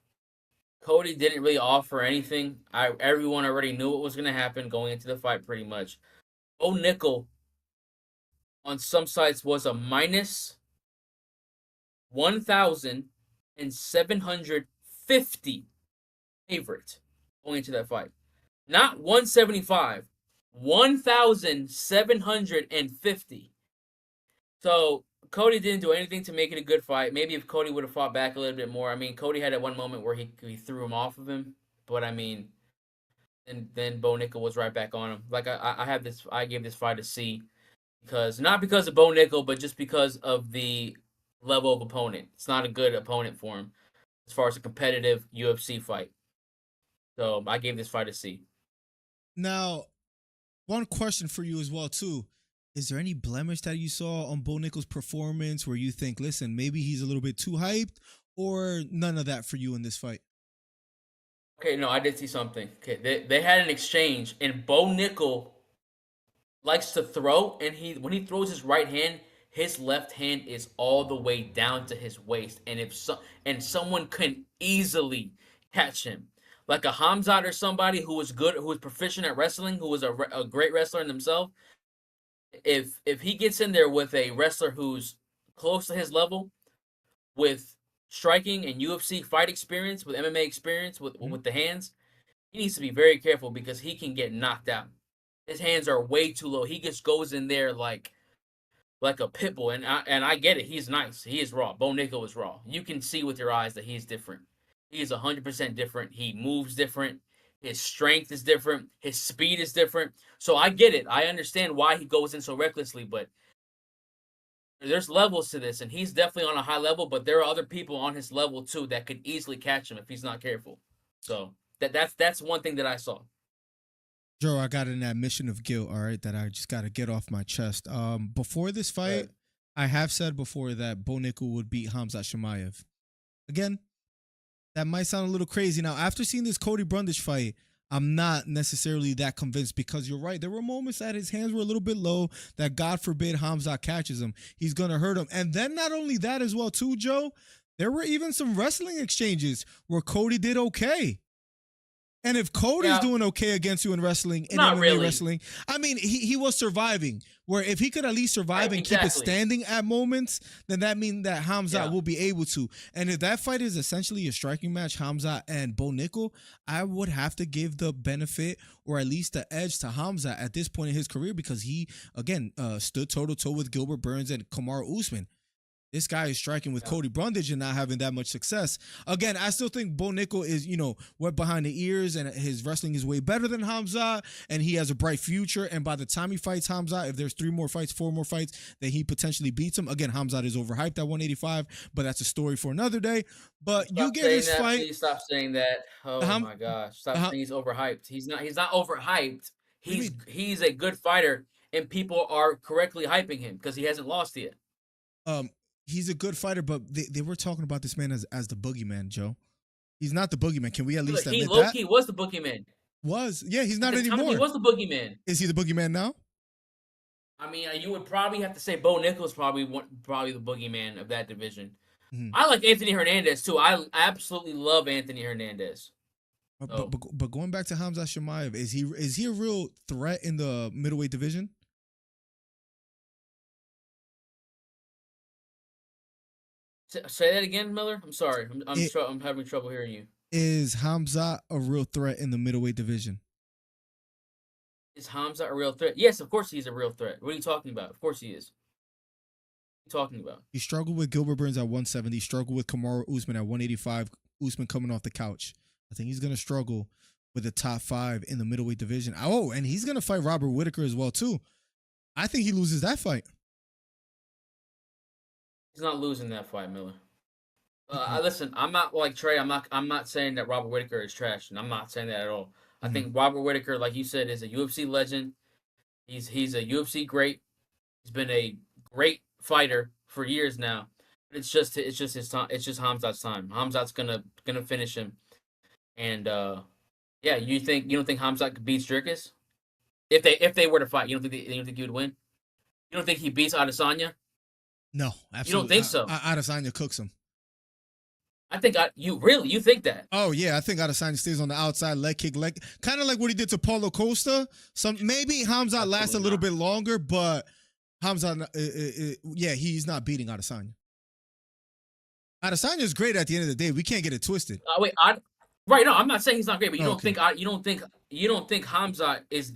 Cody didn't really offer anything. Everyone already knew what was going to happen going into the fight pretty much. Bo Nickel on some sites was a minus 1,750 favorite going into that fight. Not 175. 1,750. So Cody didn't do anything to make it a good fight. Maybe if Cody would have fought back a little bit more. I mean, Cody had at one moment where he threw him off of him, but I mean, and then Bo Nickel was right back on him. Like I gave this fight a C not because of Bo Nickel, but just because of the level of opponent. It's not a good opponent for him as far as a competitive UFC fight. So I gave this fight a C. Now, one question for you as well, too. Is there any blemish that you saw on Bo Nickel's performance where you think, listen, maybe he's a little bit too hyped, or none of that for you in this fight? Okay, no, I did see something. Okay, they had an exchange, and Bo Nickel likes to throw, and when he throws his right hand, his left hand is all the way down to his waist, and someone can easily catch him. Like a Hamzat or somebody who was good, who was proficient at wrestling, who was a great wrestler in himself. If he gets in there with a wrestler who's close to his level, with striking and UFC fight experience, with MMA experience, Mhm. with the hands, he needs to be very careful because he can get knocked out. His hands are way too low. He just goes in there like a pit bull, and I get it. He's nice. He is raw. Bo Nickal is raw. You can see with your eyes that he's different. He is 100% different. He moves different. His strength is different. His speed is different. So I get it. I understand why he goes in so recklessly, but there's levels to this, and he's definitely on a high level. But there are other people on his level too that could easily catch him if he's not careful. So that's one thing that I saw. Joe, I got an admission of guilt, all right, that I just got to get off my chest. Before this fight, Right. I have said before that Bo Nickal would beat Khamzat Chimaev. Again, that might sound a little crazy. Now, after seeing this Cody Brundage fight, I'm not necessarily that convinced because you're right. There were moments that his hands were a little bit low that, God forbid, Khamzat catches him. He's going to hurt him. And then not only that as well, too, Joe, there were even some wrestling exchanges where Cody did okay. And if Cody's doing okay against you in wrestling, in Not MMA really. wrestling, I mean, he was surviving. Where if he could at least survive and keep it standing at moments, then that means that Khamzat will be able to. And if that fight is essentially a striking match, Khamzat and Bo Nickal, I would have to give the benefit or at least the edge to Khamzat at this point in his career because he, again, stood toe-to-toe with Gilbert Burns and Kamaru Usman. This guy is striking with Cody Brundage and not having that much success. Again, I still think Bo Nickal is, wet behind the ears and his wrestling is way better than Khamzat and he has a bright future. And by the time he fights Khamzat, if there's 4 more fights, then he potentially beats him. Again, Khamzat is overhyped at 185, but that's a story for another day. But Stop you get his that, fight. Please stop saying that. Oh my gosh. Stop saying he's overhyped. He's not overhyped. He's a good fighter and people are correctly hyping him because he hasn't lost yet. He's a good fighter, but they were talking about this man as the boogeyman, Joe. He's not the boogeyman. Can we at least admit that? He low-key was the boogeyman. Yeah, he's not anymore. He was the boogeyman. Is he the boogeyman now? I mean, you would probably have to say Bo Nickal is probably the boogeyman of that division. Mm-hmm. I like Anthony Hernandez too. I absolutely love Anthony Hernandez. But going back to Khamzat Chimaev, is he a real threat in the middleweight division? Say that again, Miller. I'm sorry. I'm having trouble hearing you. Is Khamzat a real threat in the middleweight division? Is Khamzat a real threat? Yes, of course he's a real threat. What are you talking about? Of course he is. What are you talking about? He struggled with Gilbert Burns at 170. Struggled with Kamaru Usman at 185. Usman coming off the couch. I think he's going to struggle with the top 5 in the middleweight division. Oh, and he's going to fight Robert Whittaker as well, too. I think he loses that fight. He's not losing that fight, Miller. Listen, I'm not like Trey. I'm not saying that Robert Whittaker is trash, and I'm not saying that at all. I think Robert Whittaker, like you said, is a UFC legend. He's a UFC great. He's been a great fighter for years now. It's just his time. It's just Khamzat's time. Khamzat's gonna finish him. And you don't think Khamzat could beat Strickus? If they were to fight, you don't think he would win? You don't think he beats Adesanya? No, absolutely. You don't think so? Adesanya cooks him. I think you think that? Oh yeah, I think Adesanya stays on the outside, leg kick, kind of like what he did to Paulo Costa. Maybe Khamzat lasts a little bit longer, but Khamzat, he's not beating Adesanya. Adesanya is great at the end of the day. We can't get it twisted. Right? No, I'm not saying he's not great, but you don't think Khamzat is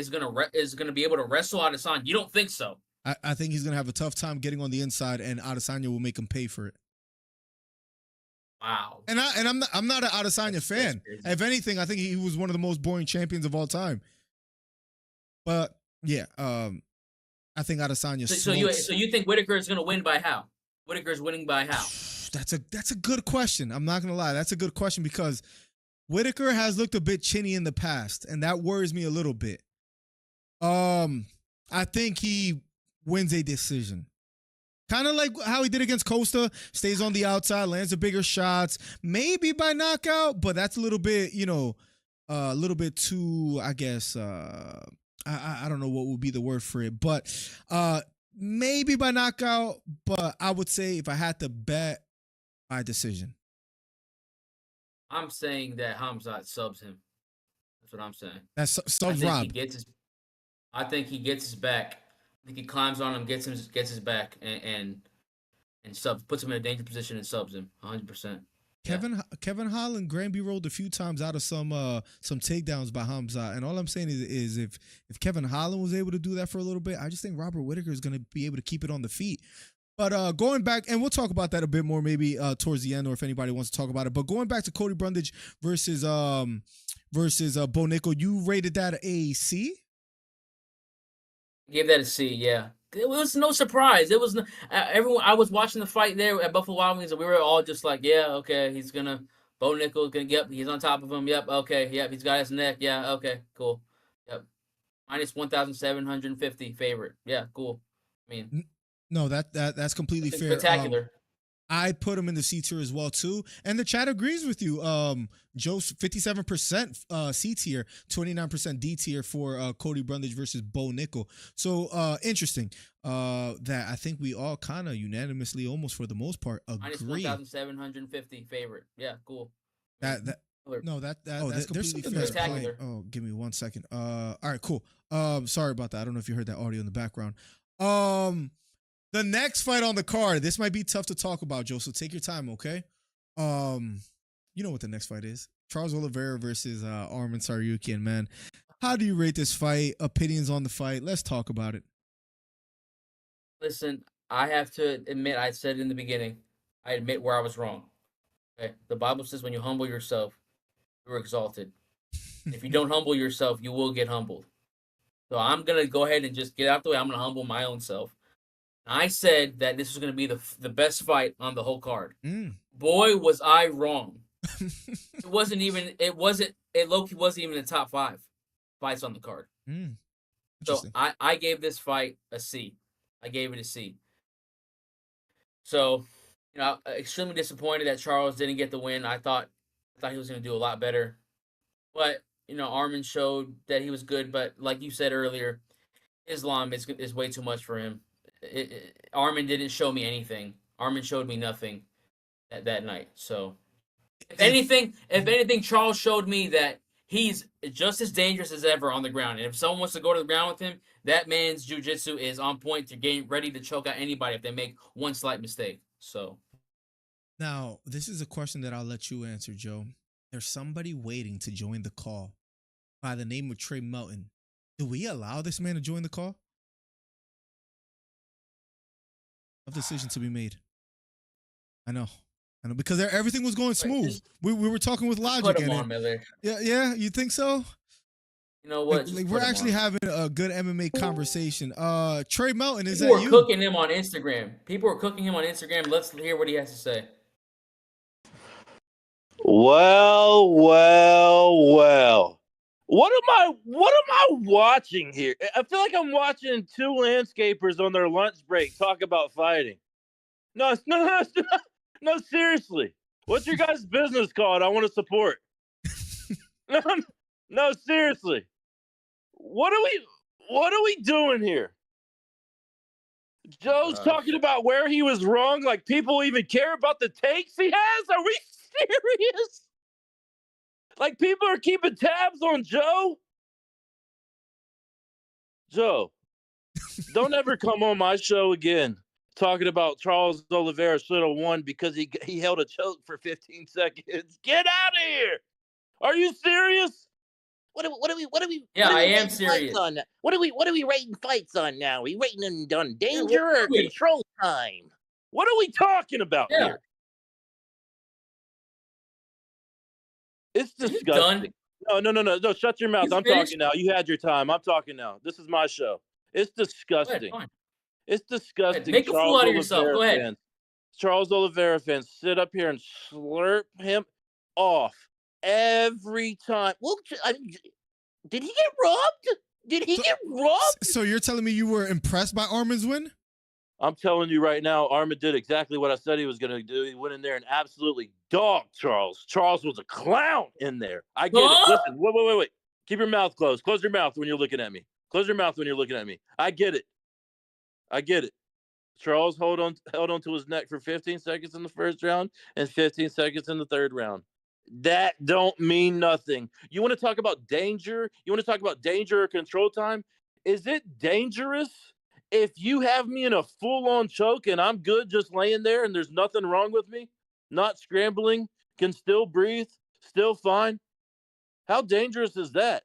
gonna be able to wrestle Adesanya? You don't think so? I think he's gonna have a tough time getting on the inside, and Adesanya will make him pay for it. Wow. And I'm not an Adesanya fan. If anything, I think he was one of the most boring champions of all time. But yeah, I think Adesanya. So you think Whittaker is gonna win by how? Whittaker's winning by how? That's a good question. I'm not gonna lie. That's a good question because Whittaker has looked a bit chinny in the past, and that worries me a little bit. I think he wins a decision. Kind of like how he did against Costa, stays on the outside, lands the bigger shots, maybe by knockout, but that's a little bit, a little bit too, I guess, I don't know what would be the word for it, but maybe by knockout, but I would say if I had to bet, by decision. I'm saying that Khamzat subs him. That's what I'm saying. That's subs Rob. I think he gets his back. I think he climbs on him, gets his back, and and puts him in a dangerous position and subs him 100%. Kevin Holland Granby rolled a few times out of some takedowns by Hamza, and all I'm saying is if Kevin Holland was able to do that for a little bit, I just think Robert Whittaker is going to be able to keep it on the feet. But going back, and we'll talk about that a bit more maybe towards the end, or if anybody wants to talk about it. But going back to Cody Brundage versus Bo Nickel, you rated that a C? Gave that a C, yeah. It was no surprise. It was everyone. I was watching the fight there at Buffalo Wild Wings, and we were all just like, "Yeah, okay, he's gonna Bo Nickel gonna yep, he's on top of him. Yep, okay, yep, he's got his neck. Yeah, okay, cool. Yep, minus 1,750 favorite. Yeah, cool. I mean, no, that's completely fair. Spectacular. I put him in the C tier as well too, and the chat agrees with you. Joe's 57% C tier, 29% D tier for Cody Brundage versus Bo Nickel. So interesting. That I think we all kind of unanimously, almost for the most part, agree. Minus 1,750 favorite. Yeah, cool. That's completely fair. Spectacular. Oh, give me 1 second. All right, cool. Sorry about that. I don't know if you heard that audio in the background. The next fight on the card, this might be tough to talk about, Joe, so take your time, okay? You know what the next fight is. Charles Oliveira versus Arman Tsarukyan, man. How do you rate this fight? Opinions on the fight? Let's talk about it. Listen, I have to admit, I said in the beginning, I admit where I was wrong. Okay? The Bible says when you humble yourself, you're exalted. If you don't humble yourself, you will get humbled. So I'm going to go ahead and just get out the way. I'm going to humble my own self. I said that this was going to be the best fight on the whole card. Boy, was I wrong. It low-key wasn't even in the top 5 fights on the card. So I gave this fight a C. I gave it a C. So, extremely disappointed that Charles didn't get the win. I thought he was going to do a lot better. But, Arman showed that he was good. But like you said earlier, Islam is way too much for him. Arman didn't show me anything. Arman showed me nothing that night. So, if anything, Charles showed me that he's just as dangerous as ever on the ground. And if someone wants to go to the ground with him, that man's jiu-jitsu is on point to get ready to choke out anybody if they make one slight mistake. So, now this is a question that I'll let you answer, Joe. There's somebody waiting to join the call by the name of Trey Melton. Do we allow this man to join the call? Of decision to be made. I know, because everything was going smooth. We were talking with logic. Put him on, Miller. Yeah, you think so? You know what? We're actually having a good MMA conversation. Trey Melton, is People that you? People were cooking him on Instagram. Let's hear what he has to say. Well. What am I watching here? I feel like I'm watching two landscapers on their lunch break talk about fighting. No, seriously. What's your guys' business called? I want to support. No, seriously. What are we doing here? Joe's talking about where he was wrong, like people even care about the takes he has? Are we serious? Like people are keeping tabs on Joe? Joe, don't ever come on my show again talking about Charles Oliveira should have won because he held a choke for 15 seconds. Get out of here. Are you serious? What are we? Yeah, I am serious. What are we rating fights on now? Are we rating them on danger or control time? What are we talking about here? It's disgusting. No. Shut your mouth. I'm talking now. You had your time. I'm talking now. This is my show. It's disgusting. Go ahead, it's disgusting. Make a fool out of yourself. Go ahead. Charles Oliveira fans sit up here and slurp him off every time. Well, did he get robbed? So you're telling me you were impressed by Arman's win? I'm telling you right now, Arman did exactly what I said he was going to do. He went in there and absolutely dogged Charles. Charles was a clown in there. I get it. Listen, wait. Keep your mouth closed. Close your mouth when you're looking at me. Close your mouth when you're looking at me. I get it. Charles held on to his neck for 15 seconds in the first round and 15 seconds in the third round. That don't mean nothing. You want to talk about danger? You want to talk about danger or control time? Is it dangerous if you have me in a full-on choke and I'm good just laying there and there's nothing wrong with me, not scrambling, can still breathe, still fine, how dangerous is that?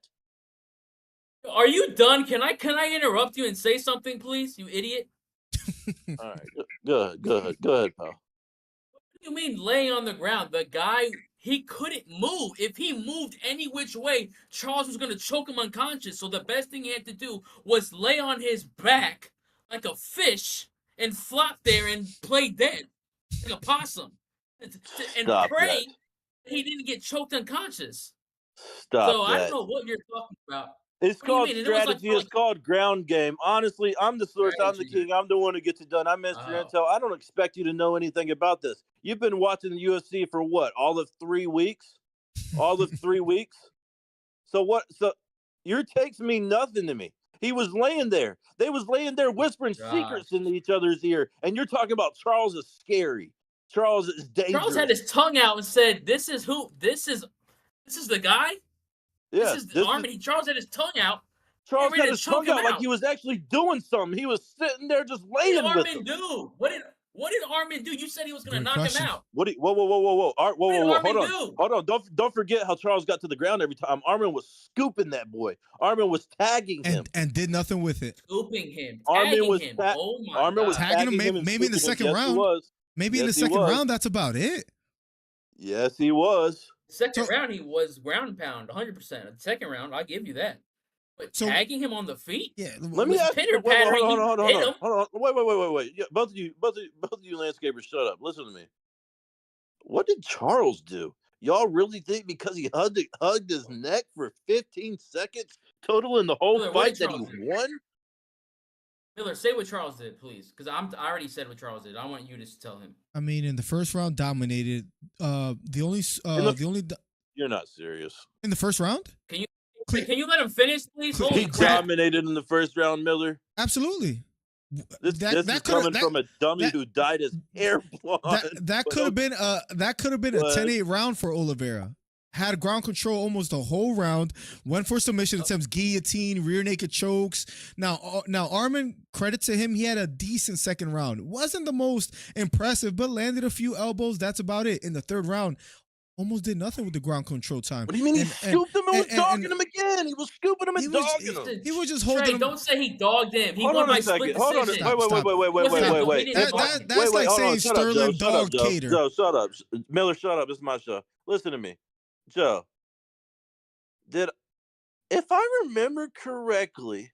Are you done? Can I interrupt you and say something, please, you idiot? All right, go ahead, pal. What do you mean laying on the ground? The guy, he couldn't move. If he moved any which way, Charles was going to choke him unconscious. So the best thing he had to do was lay on his back like a fish and flop there and play dead like a possum and Stop pray that. he didn't get choked unconscious. Stop So that. I don't know what you're talking about. It's What do you called mean? It was like- strategy. It's called ground game. Honestly, I'm the source. I'm the Strategy. king. I'm the one who gets it done. I'm Mr. Oh. Intel. I don't expect you to know anything about this. You've been watching the UFC for what? All of 3 weeks? All of 3 weeks? So what? So your takes mean nothing to me. He was laying there. They was laying there whispering secrets into each other's ear. And you're talking about Charles is scary. Charles is dangerous. Charles had his tongue out and said, "This is who? This is the guy. Yeah, This is Armin." Charles had his tongue out. Charles ready had to his choke tongue out him like out. he was actually doing something. He was sitting there just What laying did with Armin him. do? What did Armin do? You said he was going to Great knock question. him out. What? Whoa! Whoa! What did Armin Hold on, do? hold on! Don't forget how Charles got to the ground every time. Armin was scooping that boy. Armin was tagging him. And did nothing with it. Scooping him, Armin tagging was him. ta- Oh my Armin was God. Tagging him, tagging him and maybe in the scooping second him. Yes, round. he was. Maybe in the Yes, he second was. round, that's about it. Yes, he was. Second So- round, he was ground and pound, 100%. The second round, I'll give you that. But So- tagging him on the feet? Yeah. Let me was ask you. pitter pattering, Hold on. hit him. Wait. Yeah, both of you landscapers, shut up. Listen to me. What did Charles do? Y'all really think because he hugged his neck for 15 seconds total in the whole Miller, what fight did that he Charles do? won? Miller, say what Charles did, please, because I already said what Charles did. I want you to tell him. I mean, in the first round, dominated. You're not serious. In the first round, Can Cle- you let him finish, please? Cle- Holy He crap! dominated in the first round, Miller. absolutely. This is coulda- coming from a dummy that- who dyed his hair blonde. That But could have been a But- 10-8 round for Oliveira. Had ground control almost the whole round. Went for submission attempts, guillotine, rear naked chokes. Now Armin, credit to him, he had a decent second round. Wasn't the most impressive, but landed a few elbows. That's about it. In the third round, almost did nothing with the ground control time. What do you mean he scooped him and was dogging him again? He was scooping him and dogging him. He was just Trey, holding him. don't say he dogged him. He Hold won on by a split second. Hold on. decision. Wait. That's like saying Sterling dog Cater. Joe, shut up. Miller, shut up. It's my show. Listen to me. Joe, if I remember correctly,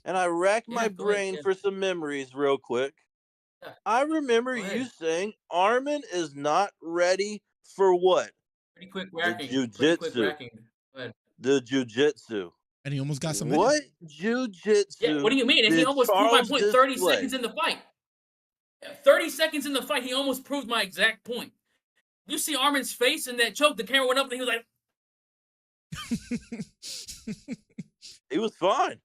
and I rack my Yeah, go ahead, brain yeah. for some memories real quick, Yeah. I remember Go you ahead. saying Armin is not ready for what? Pretty quick racking. jiu-jitsu. Go ahead. The jiu-jitsu. And he almost got submitted. What jiu-jitsu? Yeah, what do you mean? And he did almost proved my Charles point 30 display? seconds in the fight. 30 seconds in the fight, he almost proved my exact point. You see Armin's face in that choke, the camera went up and he was like, He was fine.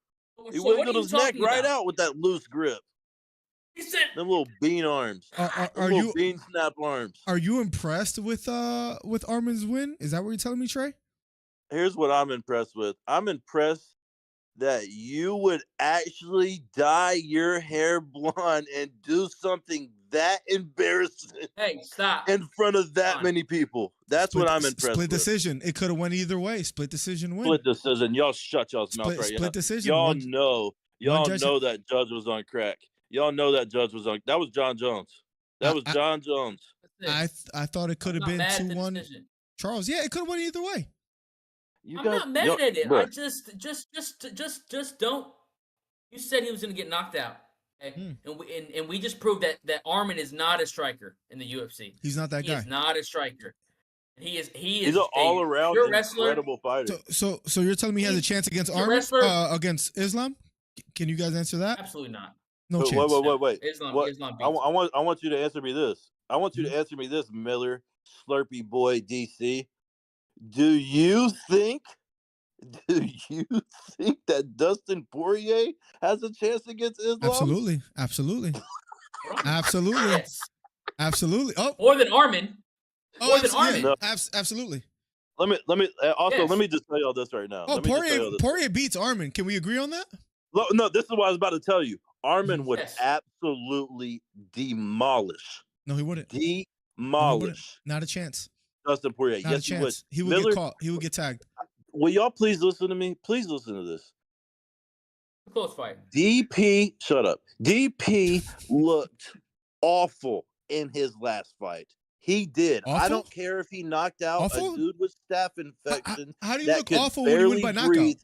He so what wiggled are you his neck talking right about? out with that loose grip. He said, Them little bean arms. Are Them little you bean snap arms. are you impressed with Armin's win? Is that what you're telling me, Trey? Here's what I'm impressed with. I'm impressed that you would actually dye your hair blonde and do something that embarrassing hey, stop. in front of that Fine. many people. That's what I'm impressed Split with. decision. It could have went either way. Split decision win. Split decision. Y'all shut y'all's mouth right now. Split decision. Y'all One- know judge- that judge was on crack. Y'all know that judge was on. That was John Jones. That was John Jones. I thought it could have been 2-1. Decision. Charles, yeah, it could have went either way. I'm not mad at it. Bro, I just don't. You said he was going to get knocked out. Okay? And we just proved that Armin is not a striker in the UFC. He's not that He guy. is not a striker. He's he's an all-around pure wrestler. incredible fighter. So you're telling me he has a chance against He's a Armin, wrestler. against Islam? Can you guys answer that? Absolutely not. No Wait, chance. Wait. Islam What? beats I want you to answer me this. I want you to answer me this, Miller, Slurpee Boy DC. Do you think that Dustin Poirier has a chance against Islam? Absolutely. Yes. Absolutely. Oh, More than Armin. More than absolutely. Armin. Absolutely. Let me also Yes. let me just tell y'all this right now. Oh, Let me just tell y'all this. Poirier beats Armin. Can we agree on that? No, this is what I was about to tell you. Armin would Yes. absolutely demolish. No, he wouldn't. Demolish. Not a chance. Dustin Poirier. Not Yes, a chance. He would Miller, get caught. He would get tagged. will y'all please listen to me? Please listen to this. Close fight. DP, shut up. DP looked awful in his last fight. He did. Awful? I don't care if he knocked out Awful? a dude with staph infection. How do you that look could awful when you win by barely breathe. knockout?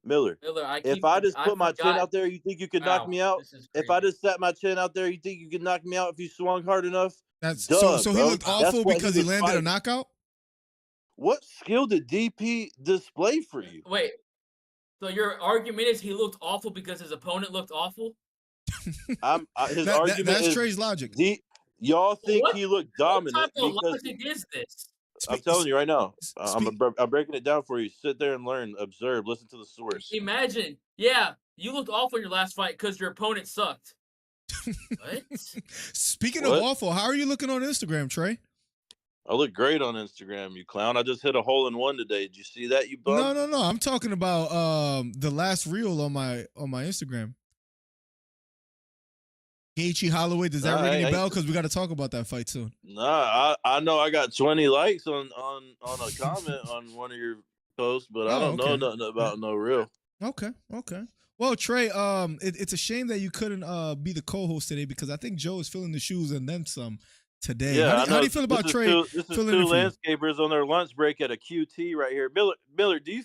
Miller, Miller, if I just put my chin forgot. out there, you think you could knock me out? This is If I crazy. just set my chin out there, you think you could knock me out if you swung hard enough? That's Duh, so he bro. looked That's awful what because he was landed a fighting. knockout? What skill did DP display for you? Wait. So your argument is he looked awful because his opponent looked awful? His argument that's is Trey's logic. y'all think What- he looked What dominant type of because logic is this? I'm telling you right now. Speak- I'm breaking it down for you. Sit there and learn, observe, listen to the source. Imagine, yeah, you looked awful in your last fight because your opponent sucked. What? Speaking What? of awful, how are you looking on Instagram, Trey? I look great on Instagram, you clown. I just hit a hole in one today. Did you see that, you bum? No. I'm talking about the last reel on my Instagram. Gaethje Holloway, does that Nah, ring any I- bell? Because we got to talk about that fight soon. Nah, I know I got 20 likes on a comment on one of your posts, but I Oh, don't know okay. nothing about no real. Okay. Well, Trey, it's a shame that you couldn't be the co-host today because I think Joe is filling the shoes and then some today. Yeah, How do you feel about this Trey? This is filling two in for you? landscapers on their lunch break at a QT right here. Miller, do you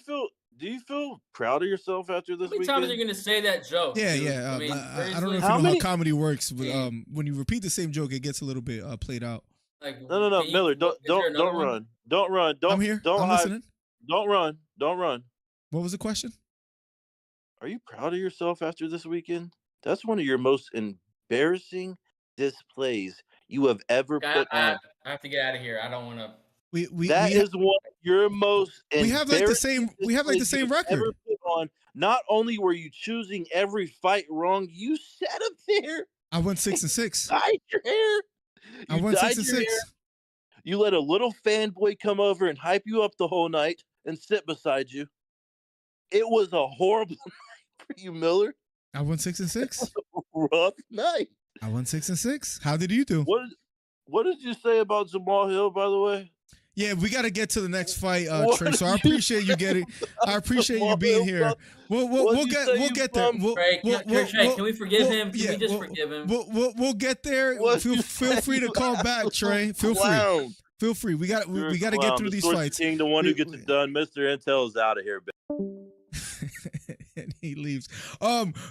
feel proud of yourself after this How many weekend? times are you gonna say that joke? Yeah, dude? yeah. I mean, I don't know if you seriously? know How how many- comedy works, but Yeah. when you repeat the same joke, it gets a little bit played out. Like, No, can you- Miller, is there don't another one? run. Don't run. Don't I'm here. Don't I'm hide. listening. Don't run. Don't run. What was the question? Are you proud of yourself after this weekend? That's one of your most embarrassing displays you have ever put on. I have to get out of here. I don't want to. That is one of your most we have like the embarrassing same displays same you've record. ever put on. Not only were you choosing every fight wrong, you sat up there, I went 6-6. dyed your hair. I You went dyed 6-6. your hair. You let a little fanboy come over and hype you up the whole night and sit beside you. It was a horrible night for you, Miller. I went 6-6. Rough night. I went 6-6. How did you do? What did you say about Jamal Hill, by the way? Yeah, we got to get to the next fight, What Trey. So did I you appreciate you getting. I appreciate you being here. We'll What'd you say, you get there. bum? Trey, can we forgive him? Can we just forgive him? We'll get there. What'd you Feel say, free to call back, Trey. Feel free. Clown. Feel free. We got You're a to get clown. through The these Source fights. King, the one who gets it done. Mr. Intel is out of here, baby. And he leaves.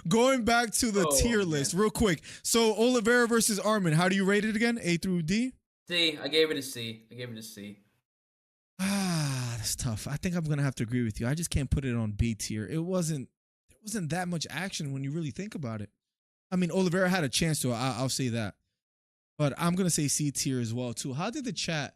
Going back to the Oh, tier man. list real quick. So Oliveira versus Armin. How do you rate it again? A through D? C. I gave it a C. I gave it a C. That's tough. I think I'm gonna have to agree with you. I just can't put it on B tier. There wasn't that much action when you really think about it. I mean, Oliveira had a chance to. I'll say that, but I'm gonna say C tier as well too. How did the chat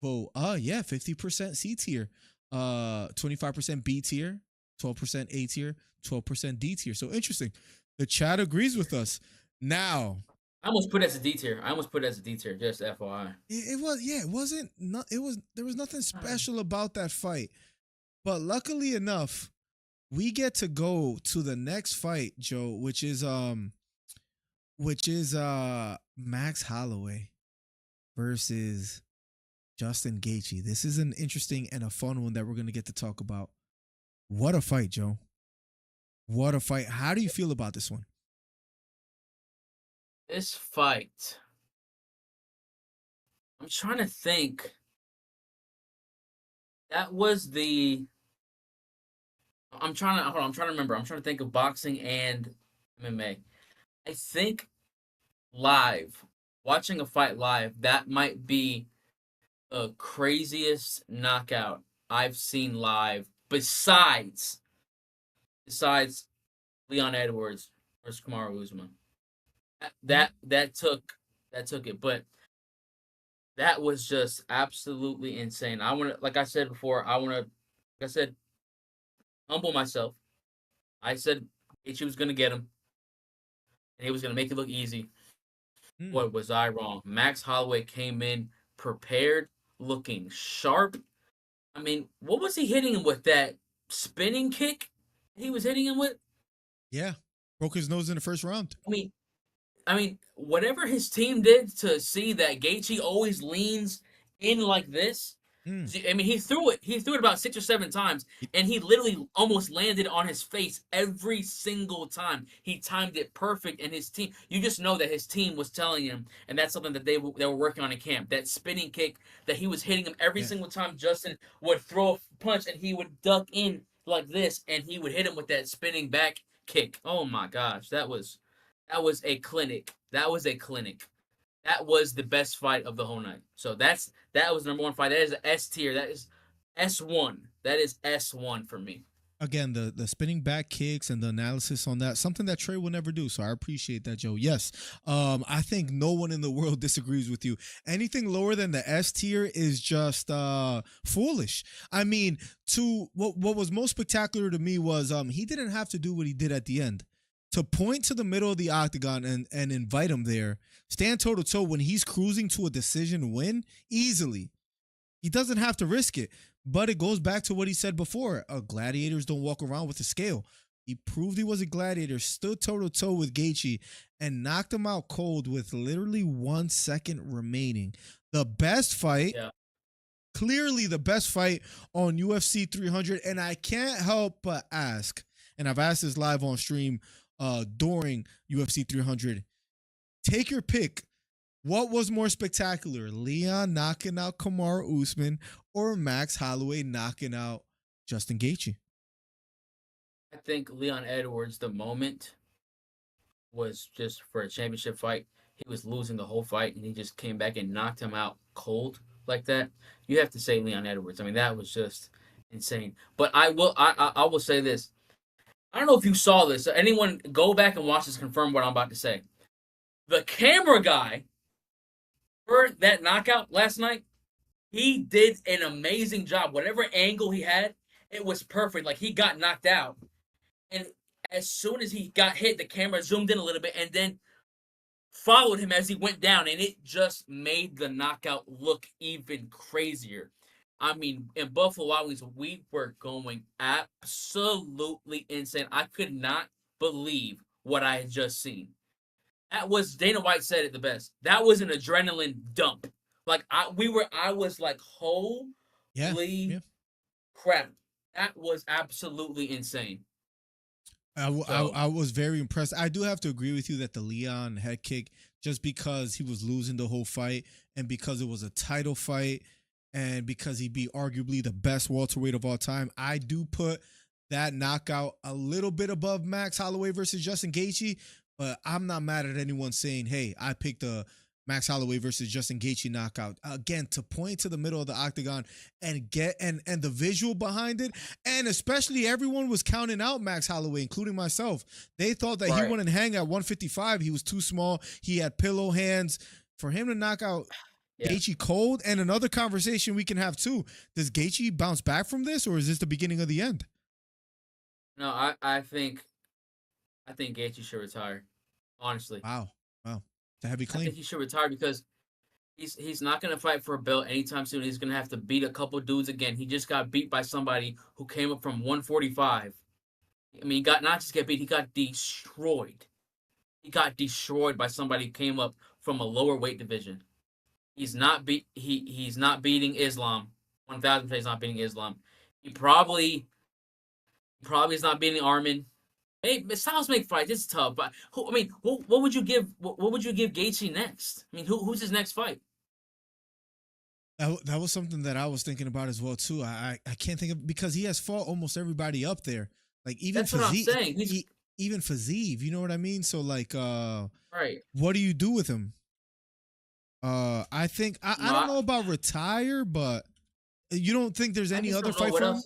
vote? Yeah, 50% C tier, 25% B tier, 12% A tier, 12% D tier. So interesting. The chat agrees with us. Now, I almost put it as a D tier. Just FYI. it wasn't. There was nothing special about that fight, but luckily enough, we get to go to the next fight, Joe, which is Max Holloway versus Justin Gaethje. This is an interesting and a fun one that we're gonna get to talk about. What a fight, Joe! What a fight! How do you feel about this one? This fight. I'm trying to think. That was the. I'm trying to remember. I'm trying to think of boxing and MMA. I think watching a fight live, that might be the craziest knockout I've seen live besides Leon Edwards versus Kamaru Usman. That took it, but that was just absolutely insane. Like I said before, humble myself. I said Gaethje was gonna get him, and he was gonna make it look easy. What was I wrong? Max Holloway came in prepared, looking sharp. I mean, what was he hitting him with? That spinning kick he was hitting him with? Yeah. Broke his nose in the first round. I mean, whatever his team did to see that Gaethje always leans in like this. I mean, he threw it. He threw it about 6 or 7 times, and he literally almost landed on his face every single time. He timed it perfect, and his team. You just know that his team was telling him, and that's something that they were working on in camp. That spinning kick that he was hitting him every single time. Justin would throw a punch, and he would duck in like this, and he would hit him with that spinning back kick. Oh my gosh, that was a clinic. That was a clinic. That was the best fight of the whole night. So that was the number one fight. That is an S tier. That is S1. That is S1 for me. Again, the spinning back kicks and the analysis on that, something that Trey will never do. So I appreciate that, Joe. Yes, I think no one in the world disagrees with you. Anything lower than the S tier is just foolish. I mean, what was most spectacular to me was he didn't have to do what he did at the end. To point to the middle of the octagon and invite him there, stand toe-to-toe when he's cruising to a decision win easily. He doesn't have to risk it. But it goes back to what he said before. Gladiators don't walk around with a scale. He proved he was a gladiator, stood toe-to-toe with Gaethje, and knocked him out cold with literally 1 second remaining. The best fight, clearly the best fight on UFC 300, and I can't help but ask, and I've asked this live on stream during UFC 300. Take your pick. What was more spectacular, Leon knocking out Kamaru Usman or Max Holloway knocking out Justin Gaethje? I think Leon Edwards, the moment was just for a championship fight. He was losing the whole fight, and he just came back and knocked him out cold like that. You have to say Leon Edwards. I mean, that was just insane. But I will say this. I don't know if you saw this. Anyone go back and watch this, confirm what I'm about to say. The camera guy for that knockout last night, he did an amazing job. Whatever angle he had, it was perfect. Like, he got knocked out. And as soon as he got hit, the camera zoomed in a little bit and then followed him as he went down. And it just made the knockout look even crazier. I mean, in Buffalo Wild Wings, we were going absolutely insane. I could not believe what I had just seen. That was, Dana White said it the best. That was an adrenaline dump. Like, I was like, holy crap. That was absolutely insane. I was very impressed. I do have to agree with you that the Leon head kick, just because he was losing the whole fight and because it was a title fight, and because he beat arguably the best welterweight of all time, I do put that knockout a little bit above Max Holloway versus Justin Gaethje. But I'm not mad at anyone saying, hey, I picked the Max Holloway versus Justin Gaethje knockout. Again, to point to the middle of the octagon and get and the visual behind it. And especially everyone was counting out Max Holloway, including myself. They thought that he wouldn't hang at 155. He was too small. He had pillow hands. For him to knock out Gaethje cold, and another conversation we can have too. Does Gaethje bounce back from this, or is this the beginning of the end? No, I think Gaethje should retire. Honestly. Wow. It's a heavy claim. I think he should retire because he's not going to fight for a belt anytime soon. He's going to have to beat a couple dudes again. He just got beat by somebody who came up from 145. I mean, he got not just get beat, he got destroyed. He got destroyed by somebody who came up from a lower weight division. He's not he's not beating Islam. 1,000% he's not beating Islam. He probably is not beating Armin. Hey, styles make fights. It's tough, but what would you give? What would you give Gaethje next? I mean, who's his next fight? That was something that I was thinking about as well too. I can't think of, because he has fought almost everybody up there. Like, even that's what I'm saying. Even Fazeev, you know what I mean? So like, right. What do you do with him? I think I don't know about retire, but you don't think there's any other fight for him?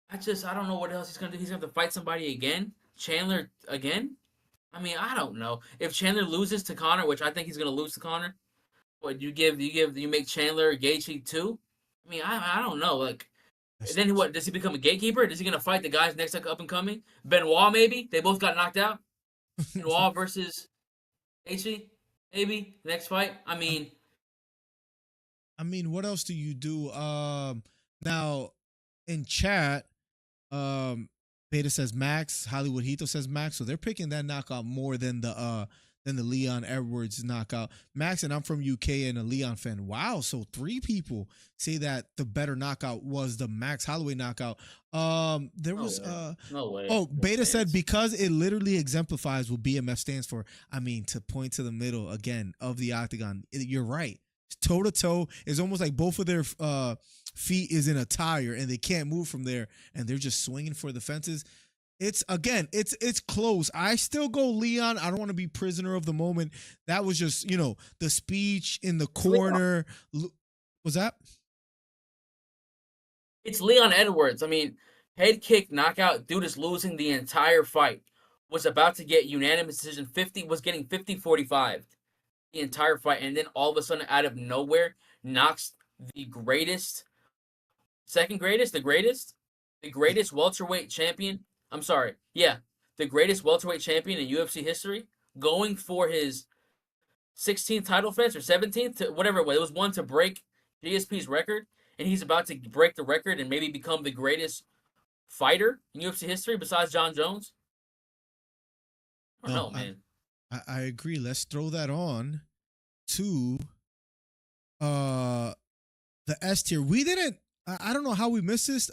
I don't know what else he's gonna do. He's gonna have to fight somebody again, Chandler again. I mean, I don't know. If Chandler loses to Conor, which I think he's gonna lose to Conor, what you make Chandler Gaethje too? I mean, I don't know. Like, then what? Does he become a gatekeeper? Is he gonna fight the guys next up and coming? Benoit, maybe. They both got knocked out. Benoit versus Gaethje, maybe next fight. I mean, what else do you do? Now in chat, Beta says Max. Hollywood Hito says Max. So they're picking that knockout more than the Leon Edwards knockout. Max, and I'm from UK and a Leon fan. Wow, so 3 people say that the better knockout was the Max Holloway knockout. There was no way. Oh, Beta said because it literally exemplifies what BMF stands for. I mean, to point to the middle again of the octagon. You're right. Toe to toe is almost like both of their feet is in a tire and they can't move from there, and they're just swinging for the fences. It's close. I still go Leon. I don't want to be prisoner of the moment. That was just, the speech in the corner. Was that? It's Leon Edwards. I mean, head kick knockout. Dude is losing the entire fight. Was about to get unanimous decision. Was getting 50-45 the entire fight, and then all of a sudden, out of nowhere, knocks the greatest welterweight champion. I'm sorry. Yeah, the greatest welterweight champion in UFC history, going for his 16th title defense or 17th, whatever it was. It was one to break GSP's record, and he's about to break the record and maybe become the greatest fighter in UFC history besides John Jones. I don't know, man. I agree. Let's throw that on to the S tier. We didn't. I don't know how we missed this.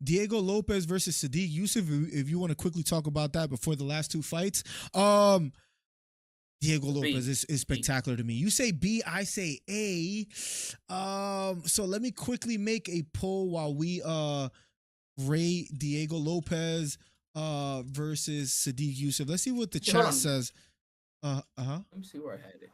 Diego Lopez versus Sadiq Youssef. If you want to quickly talk about that before the last 2 fights. Diego Lopez is spectacular to me. You say B, I say A. So let me quickly make a poll while we rate Diego Lopez versus Sadiq Youssef. Let's see what the chat says. Let me see where I had it.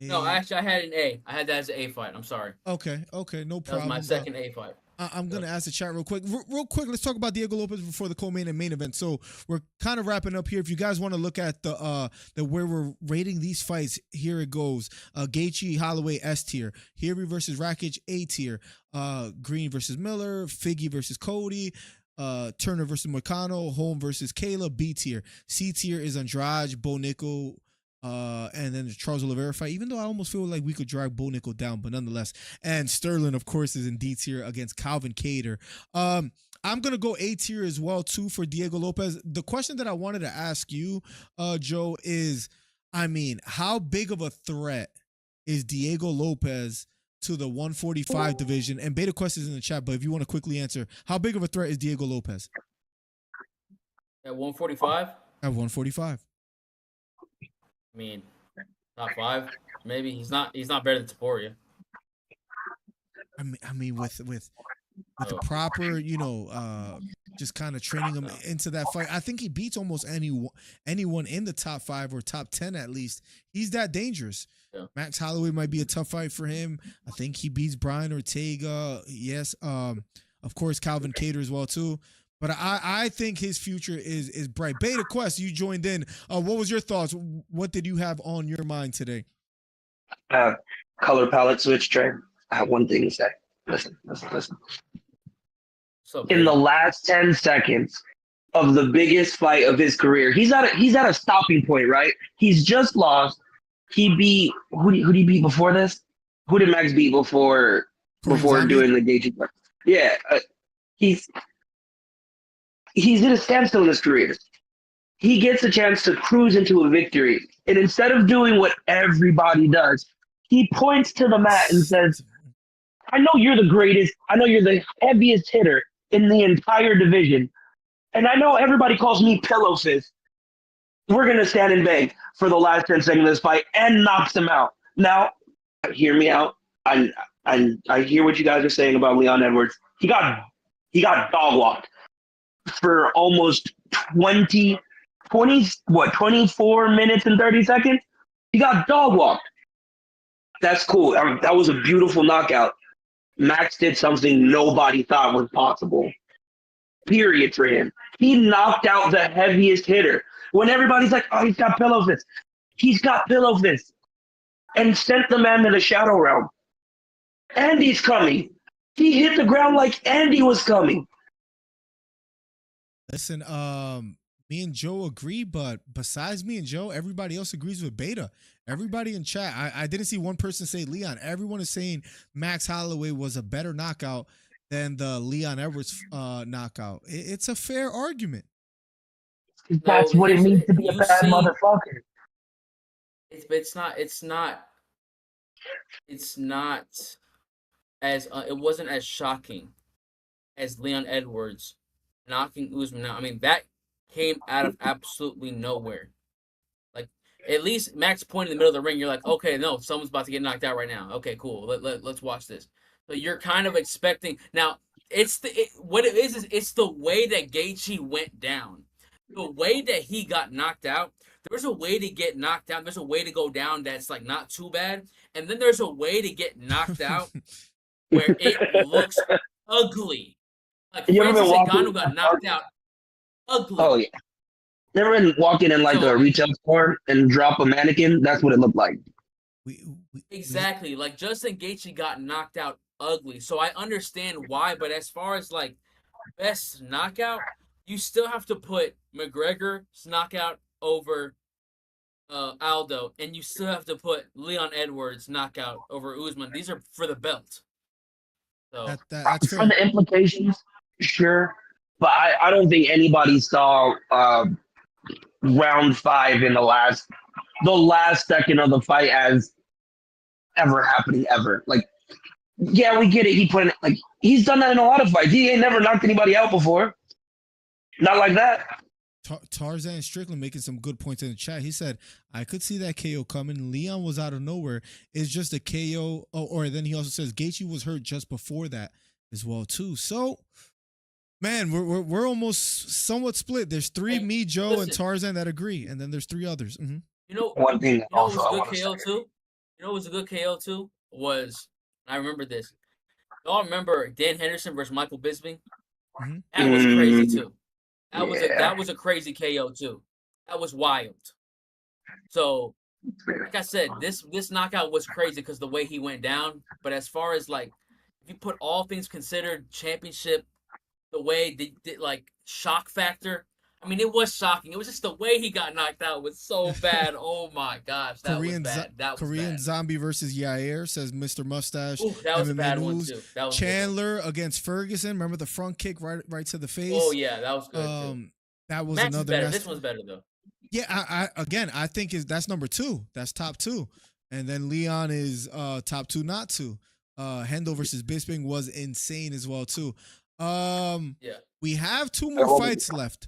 No, actually, I had an A. I had that as an A fight. I'm sorry. Okay, no problem. That was my second A fight. I'm going to ask the chat real quick. Real quick, let's talk about Diego Lopez before the co-main and main event. So we're kind of wrapping up here. If you guys want to look at the where we're rating these fights, here it goes. Gaethje, Holloway, S tier. Heary versus Rakic, A tier. Green versus Miller. Figgy versus Cody. Turner versus Moicano. Holm versus Kayla, B tier. C tier is Andrade, Bo Nickel, and then the Charles Oliveira fight, even though I almost feel like we could drag Bo Nickel down, but nonetheless. And Sterling, of course, is in D tier against Calvin Kattar. I'm going to go A tier as well, too, for Diego Lopez. The question that I wanted to ask you, Joe, is, I mean, how big of a threat is Diego Lopez to the 145 division? And Beta Quest is in the chat, but if you want to quickly answer, how big of a threat is Diego Lopez? At 145? At 145. I mean, top 5, maybe. He's not better than Taporia. I mean, with the proper, just kind of training him into that fight, I think he beats almost anyone in the top 5 or top 10 at least. He's that dangerous. Yeah. Max Holloway might be a tough fight for him. I think he beats Brian Ortega. Yes, of course, Calvin Kattar as well too. But I think his future is bright. Beta Quest, you joined in. What was your thoughts? What did you have on your mind today? Color palette switch, Trey. I have one thing to say. Listen. So in the last 10 seconds of the biggest fight of his career, he's at a stopping point, right? He's just lost. He beat who did he beat before this? Who did Max beat before doing the Gaethje? Yeah, he's at a standstill in his career. He gets a chance to cruise into a victory. And instead of doing what everybody does, he points to the mat and says, I know you're the greatest. I know you're the heaviest hitter in the entire division. And I know everybody calls me Pillow Fist. We're going to stand and bang for the last 10 seconds of this fight, and knocks him out. Now, hear me out. I hear what you guys are saying about Leon Edwards. He got dog walked for almost 24 minutes and 30 seconds? He got dog walked. That's cool. That was a beautiful knockout. Max did something nobody thought was possible. Period for him. He knocked out the heaviest hitter. When everybody's like, oh, he's got pillow fists. He's got pillow fists. And sent the man to the shadow realm. Andy's coming. He hit the ground like Andy was coming. Listen, me and Joe agree, but besides me and Joe, everybody else agrees with Beta. Everybody in chat, I didn't see one person say Leon. Everyone is saying Max Holloway was a better knockout than the Leon Edwards knockout. It's a fair argument. That's So what it here's means to be a you bad see, motherfucker. it's not as it wasn't as shocking as Leon Edwards knocking Usman out. I mean, that came out of absolutely nowhere. Like, at least Max point in the middle of the ring, you're like, okay, no, someone's about to get knocked out right now. Okay, cool. Let's watch this. But you're kind of expecting now. What it is it's the way that Gaethje went down, the way that he got knocked out. There's a way to get knocked down. There's a way to go down that's like not too bad, and then there's a way to get knocked out where it looks ugly. Like You ever been Francis walking? Ngannou got knocked out ugly. Oh yeah. You ever been walking in like So- a retail store and drop a mannequin? That's what it looked like. Exactly. Like Justin Gaethje got knocked out ugly. So I understand why, but as far as like best knockout, you still have to put McGregor's knockout over Aldo, and you still have to put Leon Edwards knockout over Usman. These are for the belt. So That's For fair. the implications, sure. But I don't think anybody saw round 5 in the last second of the fight as ever happening ever. Like, yeah, we get it. He's done that in a lot of fights. He ain't never knocked anybody out before. Not like that. Tarzan Strickland making some good points in the chat. He said, I could see that KO coming. Leon was out of nowhere. It's just a KO. Oh, or then he also says Gaethje was hurt just before that as well, too. So, man, we're almost somewhat split. There's 3, me, Joe, and listen. Tarzan that agree. And then there's 3 others. Mm-hmm. you know, One thing you know what also I was want a to good say. KO too? You know what was a good KO too? Was I remember this. Y'all remember Dan Henderson versus Michael Bisping? Mhm. That was crazy too. Yeah. That was a crazy KO too. That was wild. So, like I said, this knockout was crazy because the way he went down. But as far as like, if you put all things considered, championship, the way they did like shock factor. I mean, it was shocking. It was just the way he got knocked out was so bad. Oh my gosh, that was bad. That was Korean bad. Zombie versus Yair, says Mr. Mustache. Ooh, that was a MMA bad one News. too. That was a good one. Chandler against Ferguson. Remember the front kick right to the face? Oh yeah, that was good too. That was Max is another. better. This one's better though. Yeah, I think that's number 2. That's top 2, and then Leon is top 2, not 2. Hendo versus Bisping was insane as well too. Yeah. We have 2 more fights left.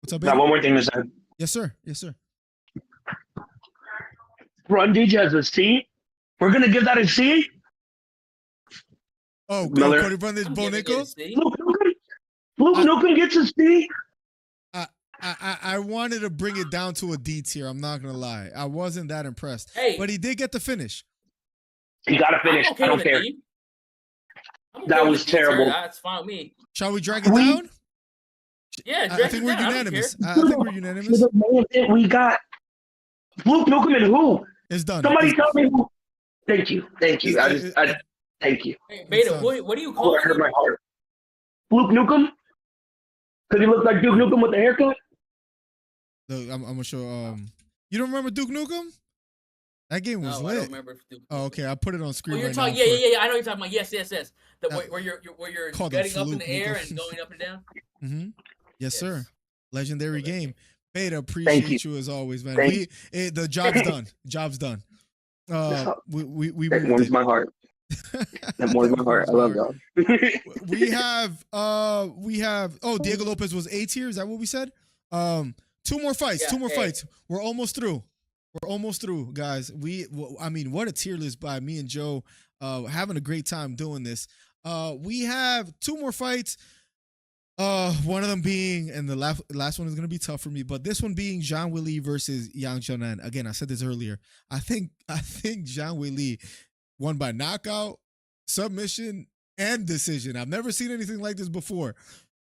What's up, baby? Now, one more thing to say. Yes, sir. Yes, sir. Brundage has a C. We're gonna give that a C. Oh, Miller. Cody Brundage, I'm Bo giving it a Nickel. C. Luke Nukem gets a C. I wanted to bring it down to a D tier. I'm not gonna lie. I wasn't that impressed. Hey. But he did get the finish. He got to finish. I'm okay I don't with a care. D. I'm okay That with was a D tier. terrible. That's fine with me. Shall we drag it We- down? Yeah, I drag think it we're down. I don't unanimous. care. I think we're For unanimous. the main event, we got Luke Nukem and who? It's done. Somebody It's- tell me who. Thank you. Thank you. Thank you. Hey, Beta, done. what do you Oh, call that hurt him? my heart. Luke Nukem? Because he looked like Duke Nukem with the haircut? Look, I'm gonna show. You don't remember Duke Nukem? That game was No, I don't lit. remember. If Oh, okay. I put it on Oh, screen you're right talking. now. Yeah. I know what you're talking about. Yes. The Uh, where you're called getting a up in fluke, the air Nico. and going up and down. Mm-hmm. Yes, sir. Yes. Legendary Love that game. game. Beta, appreciate you as always, man. Thank The job's done. Job's done. We That moved warms it. my heart. That warms my heart. I love y'all. we have Diego Lopez was A tier. Is that what we said? 2 more fights. Yeah, 2 more hey. fights. We're almost through. Guys. I mean, what a tier list by me and Joe. Having a great time doing this. We have 2 more fights. One of them being, and the last one is gonna be tough for me, but this one being Zhang Weili versus Yang Xiaonan. Again, I said this earlier. I think Zhang Weili won by knockout, submission, and decision. I've never seen anything like this before.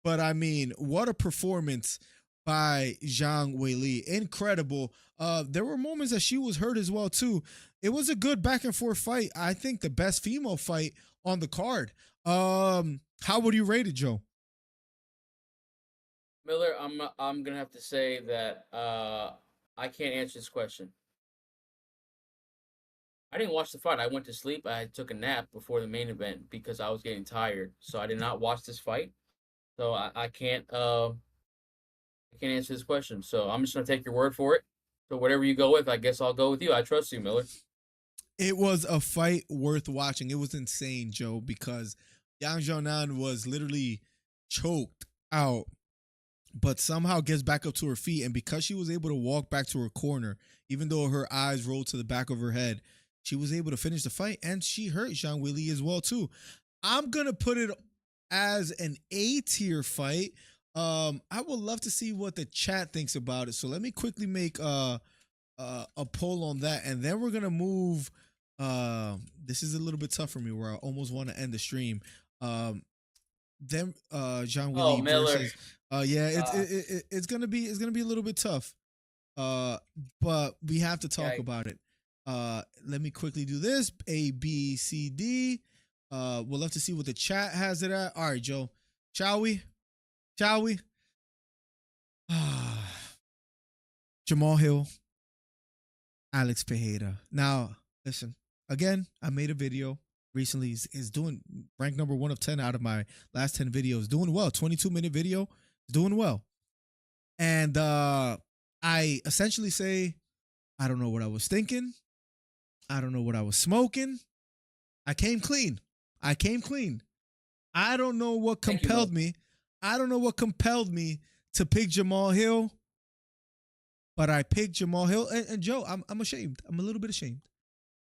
But I mean, what a performance by Zhang Weili. Incredible. There were moments that she was hurt as well, too. It was a good back and forth fight. I think the best female fight on the card. How would you rate it, Joe? Miller, I'm gonna have to say that I can't answer this question. I didn't watch the fight. I went to sleep. I took a nap before the main event because I was getting tired. So I did not watch this fight. So I can't answer this question. So I'm just gonna take your word for it. So whatever you go with, I guess I'll go with you. I trust you, Miller. It was a fight worth watching. It was insane, Joe, because Yang Xiaonan was literally choked out, but somehow gets back up to her feet. And because she was able to walk back to her corner, even though her eyes rolled to the back of her head, she was able to finish the fight, and she hurt Zhang Weili as well too. I'm gonna put it as an A tier fight. I would love to see what the chat thinks about it. So let me quickly make a poll on that, and then we're gonna move. This is a little bit tough for me, where I almost want to end the stream. Then Zhang Weili versus it's gonna be a little bit tough. But we have to talk about it. Let me quickly do this. A, B, C, D. We'll love to see what the chat has it at. All right, Joe. Shall we? Jamal Hill, Alex Pereira. Now, listen. Again, I made a video recently. Is doing ranked number 1 of 10 out of my last 10 videos. Doing well. 22-minute video. Doing well. And I essentially say, I don't know what I was thinking. I don't know what I was smoking. I came clean. I don't know what compelled me. I don't know what compelled me to pick Jamal Hill, but I picked Jamal Hill. And Joe, I'm ashamed. I'm a little bit ashamed.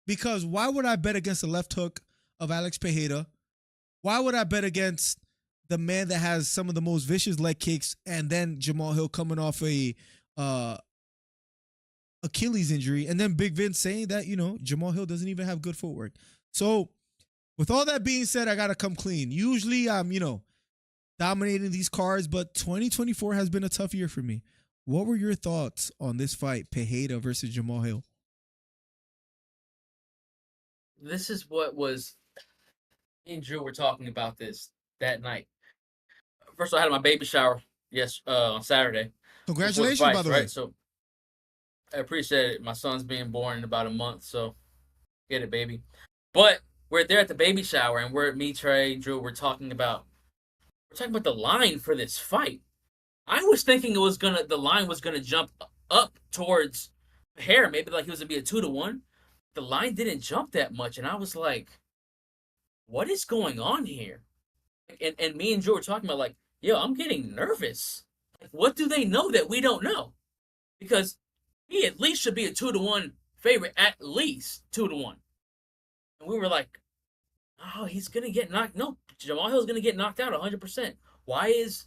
Because why would I bet against the left hook of Alex Pereira? Why would I bet against the man that has some of the most vicious leg kicks, and then Jamal Hill coming off a Achilles injury, and then Big Vince saying that, Jamal Hill doesn't even have good footwork. So with all that being said, I got to come clean. Usually I'm, dominating these cards, but 2024 has been a tough year for me. What were your thoughts on this fight, Pereira versus Jamal Hill? This is what was, me and Drew were talking about this that night. First of all, I had my baby shower on Saturday. Congratulations, by the way. Right? So I appreciate it. My son's being born in about a month, so get it, baby. But we're there at the baby shower, and me, Trey, Drew, we're talking about the line for this fight. I was thinking the line was gonna jump up towards Pereira, maybe like he was gonna be a 2-1. The line didn't jump that much, and I was like, what is going on here? And me and Drew were talking about, like, yo, I'm getting nervous. Like, what do they know that we don't know? Because he at least should be a 2-1 favorite, at least 2-1. And we were like, oh, he's gonna get knocked. No, Jamal Hill's gonna get knocked out 100%. Why is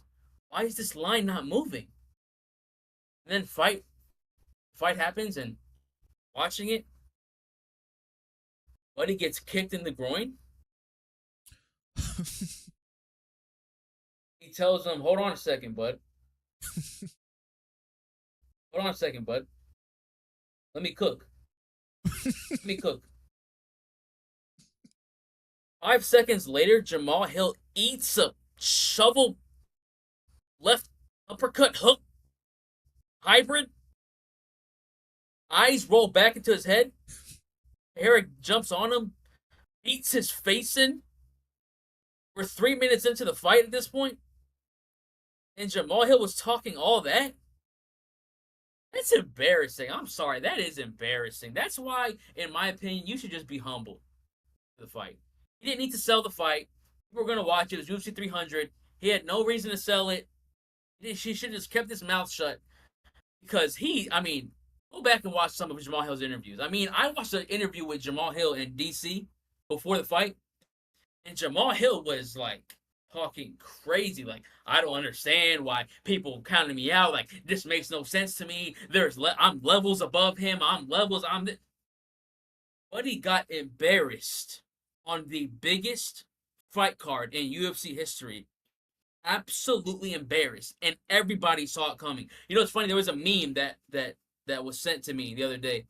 this line not moving? And then fight happens, and watching it, Buddy gets kicked in the groin. He tells him, hold on a second, bud. Hold on a second, bud. Let me cook. 5 seconds later, Jamal Hill eats a shovel left uppercut hook hybrid. Eyes roll back into his head. Eric jumps on him, beats his face in. We're 3 minutes into the fight at this point, and Jamal Hill was talking all that. That's embarrassing. I'm sorry. That is embarrassing. That's why, in my opinion, you should just be humble for the fight. He didn't need to sell the fight. We were going to watch it. It was UFC 300. He had no reason to sell it. She should have just kept his mouth shut. Because go back and watch some of Jamal Hill's interviews. I watched an interview with Jamal Hill in DC before the fight. And Jamal Hill was like talking crazy. Like, I don't understand why people counting me out. Like, this makes no sense to me. I'm levels above him. But he got embarrassed on the biggest fight card in UFC history. Absolutely embarrassed. And everybody saw it coming. You know, it's funny. There was a meme that was sent to me the other day. It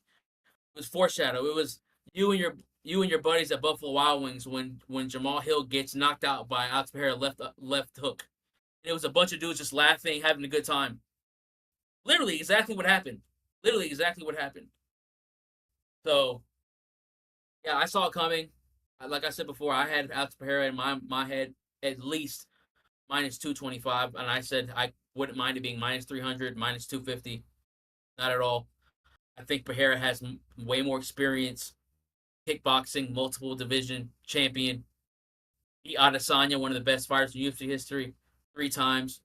was foreshadow. It was you and your buddies at Buffalo Wild Wings when Jamal Hill gets knocked out by Alex Pereira left hook. And it was a bunch of dudes just laughing, having a good time. Literally exactly what happened. So Yeah, I saw it coming. Like I said before, I had Alex Pereira in my head at least minus 225, and I said I wouldn't mind it being minus 300, minus 250. Not at all. I think Pereira has way more experience, kickboxing, multiple division champion. He Adesanya, one of the best fighters in UFC history, 3 times,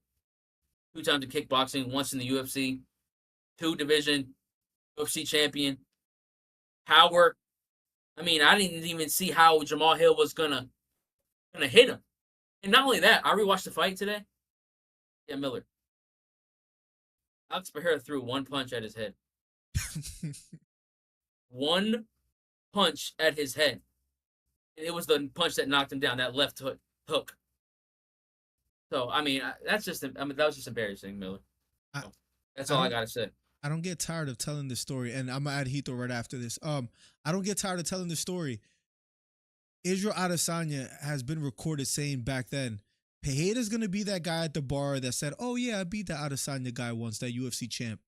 2 times in kickboxing, once in the UFC, 2 division UFC champion. Power. I mean, I didn't even see how Jamal Hill was gonna hit him. And not only that, I rewatched the fight today. Yeah, Miller. Alex Pereira threw 1 punch at his head. 1 punch at his head. And it was the punch that knocked him down, that left hook. So, I mean, that was just embarrassing, Miller. So, that's all I got to say. I don't get tired of telling this story, and I'm gonna add Hito right after this. I don't get tired of telling this story. Israel Adesanya has been recorded saying back then, Pereira's gonna be that guy at the bar that said, "Oh yeah, I beat that Adesanya guy once, that UFC champ,"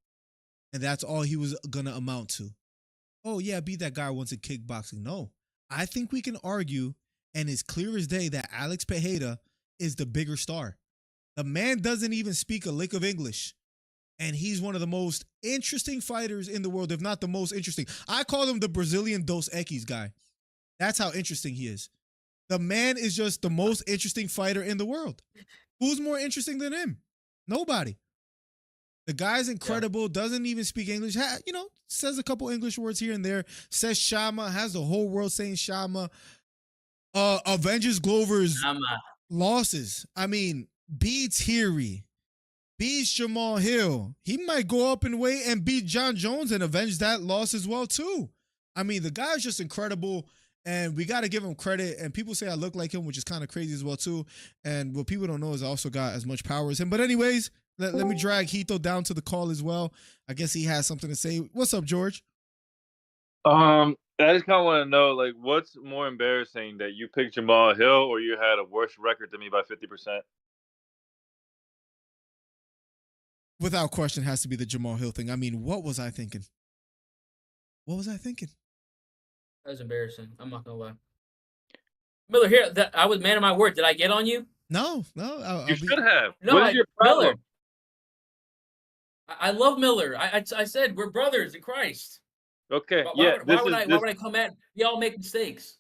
and that's all he was gonna amount to. Oh yeah, I beat that guy once in kickboxing. No, I think we can argue, and it's clear as day, that Alex Pereira is the bigger star. The man doesn't even speak a lick of English. And he's one of the most interesting fighters in the world, if not the most interesting. I call him the Brazilian Dos Equis guy. That's how interesting he is. The man is just the most interesting fighter in the world. Who's more interesting than him? Nobody. The guy's incredible, doesn't even speak English. Says a couple English words here and there. Says Shama, has the whole world saying Shama. Avengers Glover's losses. I mean, beats Hiri. Beats Jamal Hill. He might go up in weight and beat John Jones and avenge that loss as well, too. I mean, the guy's just incredible, and we got to give him credit. And people say I look like him, which is kind of crazy as well, too. And what people don't know is I also got as much power as him. But anyways, let me drag Hito down to the call as well. I guess he has something to say. What's up, George? I just kind of want to know, like, what's more embarrassing, that you picked Jamal Hill or you had a worse record than me by 50%? Without question, has to be the Jamal Hill thing. I mean, what was I thinking? What was I thinking? That was embarrassing. I'm not gonna lie. Miller, here, I was man of my word. Did I get on you? No. You should have. No, what is your problem? Miller. I love Miller. I said we're brothers in Christ. Okay. Why would I come at? We all make mistakes.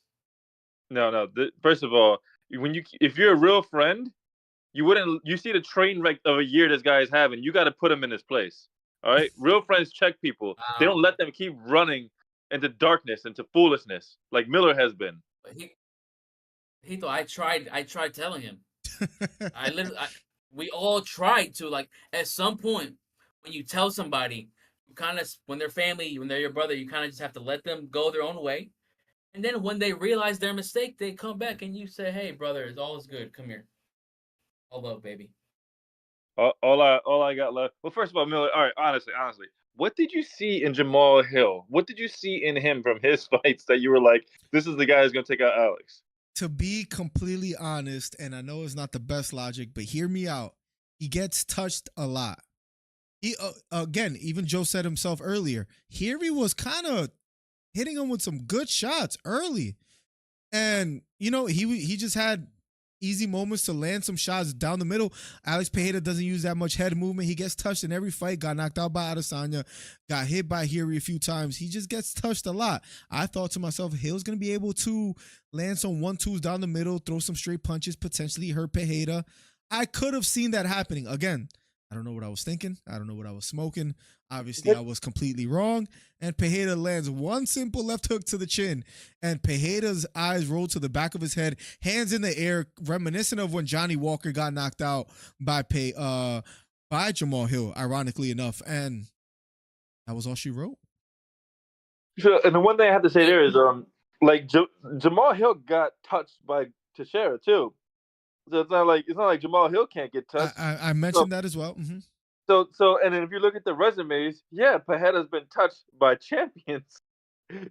No. First of all, if you're a real friend, you see the train wreck of a year this guy is having, you got to put him in his place. All right? Real friends check people. They don't let them keep running into darkness, into foolishness, like Miller has been. He thought I tried telling him. We all tried to, like, at some point when you tell somebody, you kind of, when they're family, when they're your brother, you kind of just have to let them go their own way. And then when they realize their mistake, they come back and you say, "Hey, brother, it's all is good. Come here. All love, baby." All I got left. Well, first of all, Miller. All right, honestly, what did you see in Jamal Hill? What did you see in him from his fights that you were like, this is the guy who's gonna take out Alex? To be completely honest, and I know it's not the best logic, but hear me out. He gets touched a lot. He again, even Joe said himself earlier. Here he was kind of hitting him with some good shots early, and he just had easy moments to land some shots down the middle. Alex Pereira doesn't use that much head movement. He gets touched in every fight, got knocked out by Adesanya, got hit by Hiri a few times. He just gets touched a lot. I thought to myself, Hill's going to be able to land some 1-2s down the middle, throw some straight punches, potentially hurt Pereira. I could have seen that happening. Again, I don't know what I was thinking. I don't know what I was smoking. Obviously, I was completely wrong. And Pereira lands one simple left hook to the chin. And Pereira's eyes roll to the back of his head, hands in the air, reminiscent of when Johnny Walker got knocked out by Jamal Hill, ironically enough. And that was all she wrote. And the one thing I have to say there is, Jamal Hill got touched by Teixeira too. So it's not like Jamal Hill can't get touched. I mentioned that as well. Mm-hmm. So and then if you look at the resumes, Pereira's been touched by champions.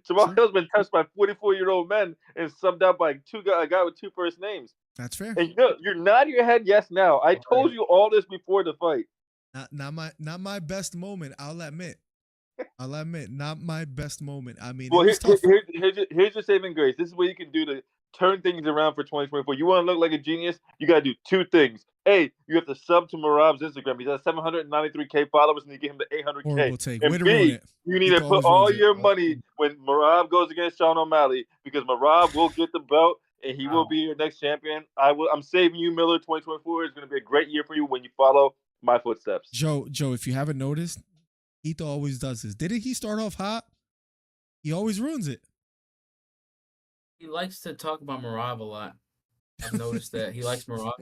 Jamal Hill's been touched by 44-year-old men and subbed out by a guy with 2 first names. That's fair. And you're nodding your head yes now. I told you all this before the fight. Not my best moment, I'll admit. I'll admit, not my best moment. I mean, Well, it was tough. here's your saving grace. This is what you can do to turn things around for 2024. You want to look like a genius? You got to do two things. A, you have to sub to Marab's Instagram. He's at 793K followers, and you get him to 800K. Horrible take. And Way to ruin B, it. you need Etho to put always all ruins it. your money when Marab goes against Sean O'Malley, because Marab will get the belt and he will be your next champion. I'm saving you, Miller. 2024 is going to be a great year for you when you follow my footsteps. Joe, if you haven't noticed, Etho always does this. Didn't he start off hot? He always ruins it. He likes to talk about Marab a lot. I've noticed that he likes Marab.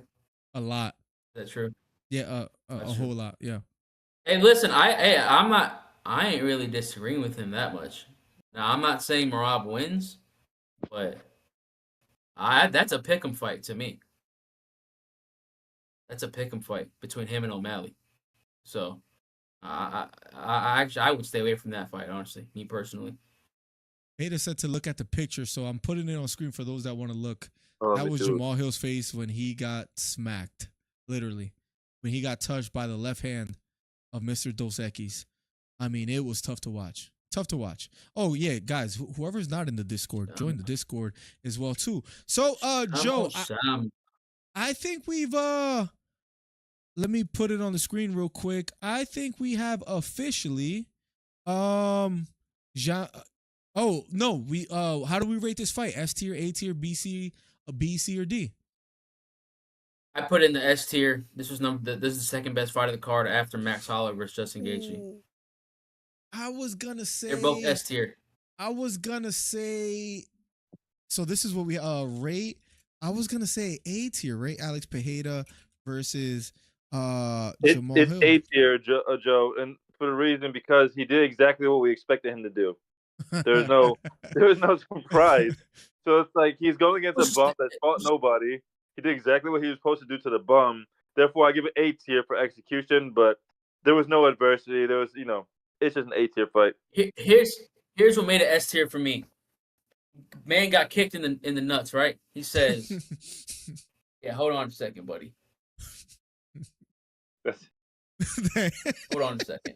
A lot. Is that true? Yeah, a whole lot. Yeah. Hey, listen, I ain't really disagreeing with him that much. Now, I'm not saying Marab wins, but that's a pick'em fight to me. That's a pick'em fight between him and O'Malley. So, I would stay away from that fight, honestly, me personally. Beta said to look at the picture, so I'm putting it on screen for those that want to look. Oh, That was Jamal Hill's face when he got smacked, literally, when he got touched by the left hand of Mr. Dos Equis. I mean, it was tough to watch. Tough to watch. Oh yeah, guys, whoever's not in the Discord, join the Discord as well too. So, Joe, I think we've let me put it on the screen real quick. I think we have officially Oh no, we how do we rate this fight? S tier, A tier, B, C, or D? I put in the S tier. This is the second best fight of the card after Max Holloway versus Justin Gaethje. I was gonna say They're both S tier. I was gonna say, so this is what we rate. I was gonna say A tier, right? Alex Pereira versus Jamal it's Hill. A tier, Joe, and for the reason because he did exactly what we expected him to do. There was no surprise. So it's like he's going against a bum that fought nobody. He did exactly what he was supposed to do to the bum. Therefore, I give it A tier for execution, but there was no adversity. There was, it's just an A tier fight. Here's what made it S tier for me. Man got kicked in the nuts, right? He says, "Yeah, hold on a second, buddy. Hold on a second.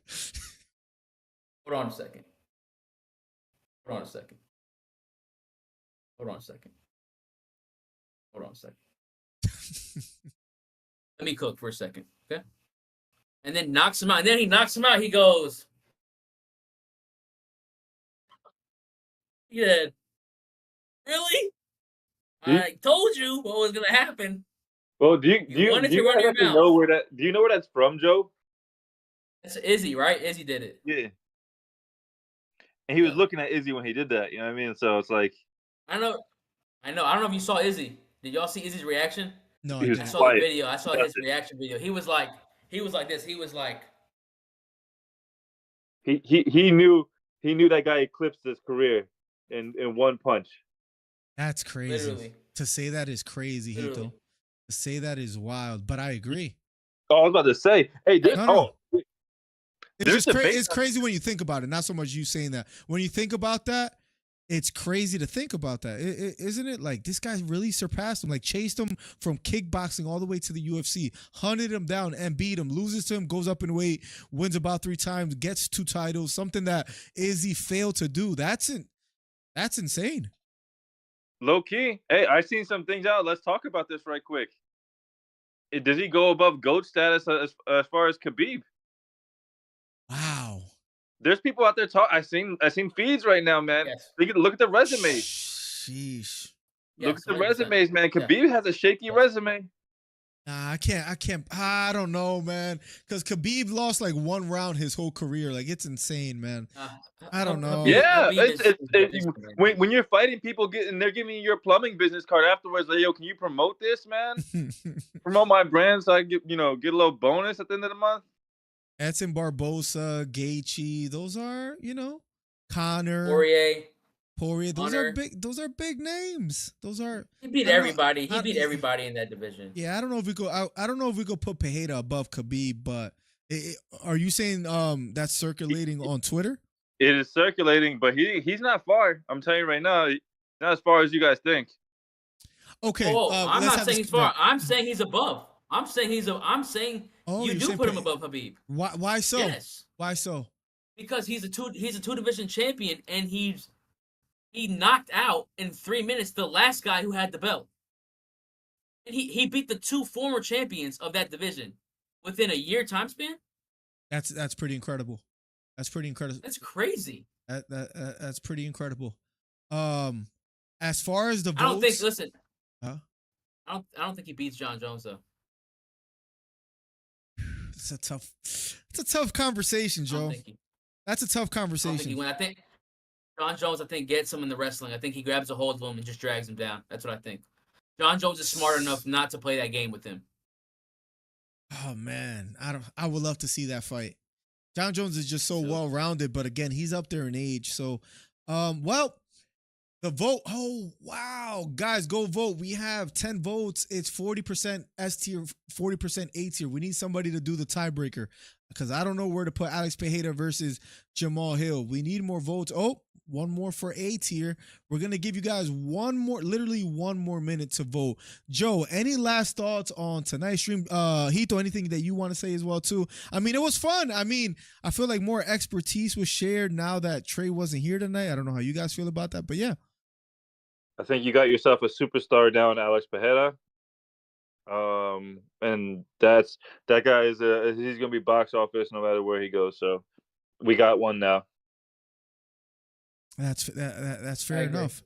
Hold on a second. Hold on a second. Hold on a second. Hold on a second. Let me cook for a second, okay?" And then knocks him out. And then he knocks him out. He goes, "Yeah, really? I told you what was gonna happen." Well, do you know where that? Do you know where that's from, Joe? That's Izzy, right? Izzy did it. Yeah. And he was looking at Izzy when he did that. You know what I mean? So it's like, I know. I don't know if you saw Izzy. Did y'all see Izzy's reaction? No, I saw the video. I saw his reaction video. He was like this. He was like, he knew that guy eclipsed his career in one punch. That's crazy. Literally. To say that is crazy, Hito. To say that is wild, but I agree. Oh, I was about to say, hey, it's crazy when you think about it. Not so much you saying that. When you think about that, it's crazy to think about that, isn't it? Like, this guy really surpassed him, like chased him from kickboxing all the way to the UFC, hunted him down and beat him, loses to him, goes up in weight, wins about 3 times, gets 2 titles, something that Izzy failed to do. That's insane. Low key. Hey, I seen some things out. Let's talk about this right quick. Does he go above GOAT status as far as Khabib? Wow. There's people out there I seen feeds right now, man. Yes. Look at the resumes. Sheesh. Look at the resumes, man. Khabib has a shaky resume. Nah, I can't. I don't know, man. Because Khabib lost like 1 round his whole career. Like, it's insane, man. I don't know. Yeah, when you're fighting people, they're giving you your plumbing business card afterwards. Like, yo, can you promote this, man? Promote my brand so I get a little bonus at the end of the month. Edson Barbosa, Gaethje, those are, Connor, Poirier, those are big names. He beat everybody. He beat everybody in that division. Yeah, I don't know if we go. I don't know if we could put Pereira above Khabib, but are you saying that's circulating on Twitter? It is circulating, but he's not far. I'm telling you right now, not as far as you guys think. Okay. I'm not saying he's far. I'm saying he's above. I'm saying you do put him above Khabib. Why so? Yes. Why so? because he's a two division champion, and he knocked out in 3 minutes the last guy who had the belt. And he beat the 2 former champions of that division within a year time span. That's pretty incredible. That's pretty incredible. That's crazy. That's pretty incredible. As far as the votes, I don't think. Listen, huh? I don't think he beats John Jones though. It's a tough conversation, Joe. That's a tough conversation. I think John Jones, gets him in the wrestling. I think he grabs a hold of him and just drags him down. That's what I think. John Jones is smart enough not to play that game with him. Oh man, I would love to see that fight. John Jones is just so well rounded, but again, he's up there in age. So, well, the vote. Oh wow, guys, go vote. We have 10 votes. It's 40% S tier, 40% A tier. We need somebody to do the tiebreaker because I don't know where to put Alex Pereira versus Jamal Hill. We need more votes. Oh, one more for A tier. We're gonna give you guys literally one more minute to vote. Joe, any last thoughts on tonight's stream? Hito, anything that you want to say as well too? I mean, it was fun. I mean, I feel like more expertise was shared now that Trey wasn't here tonight. I don't know how you guys feel about that, but yeah. I think you got yourself a superstar down, Alex Pereira. And that guy he's gonna be box office no matter where he goes. So we got one now. That's fair enough.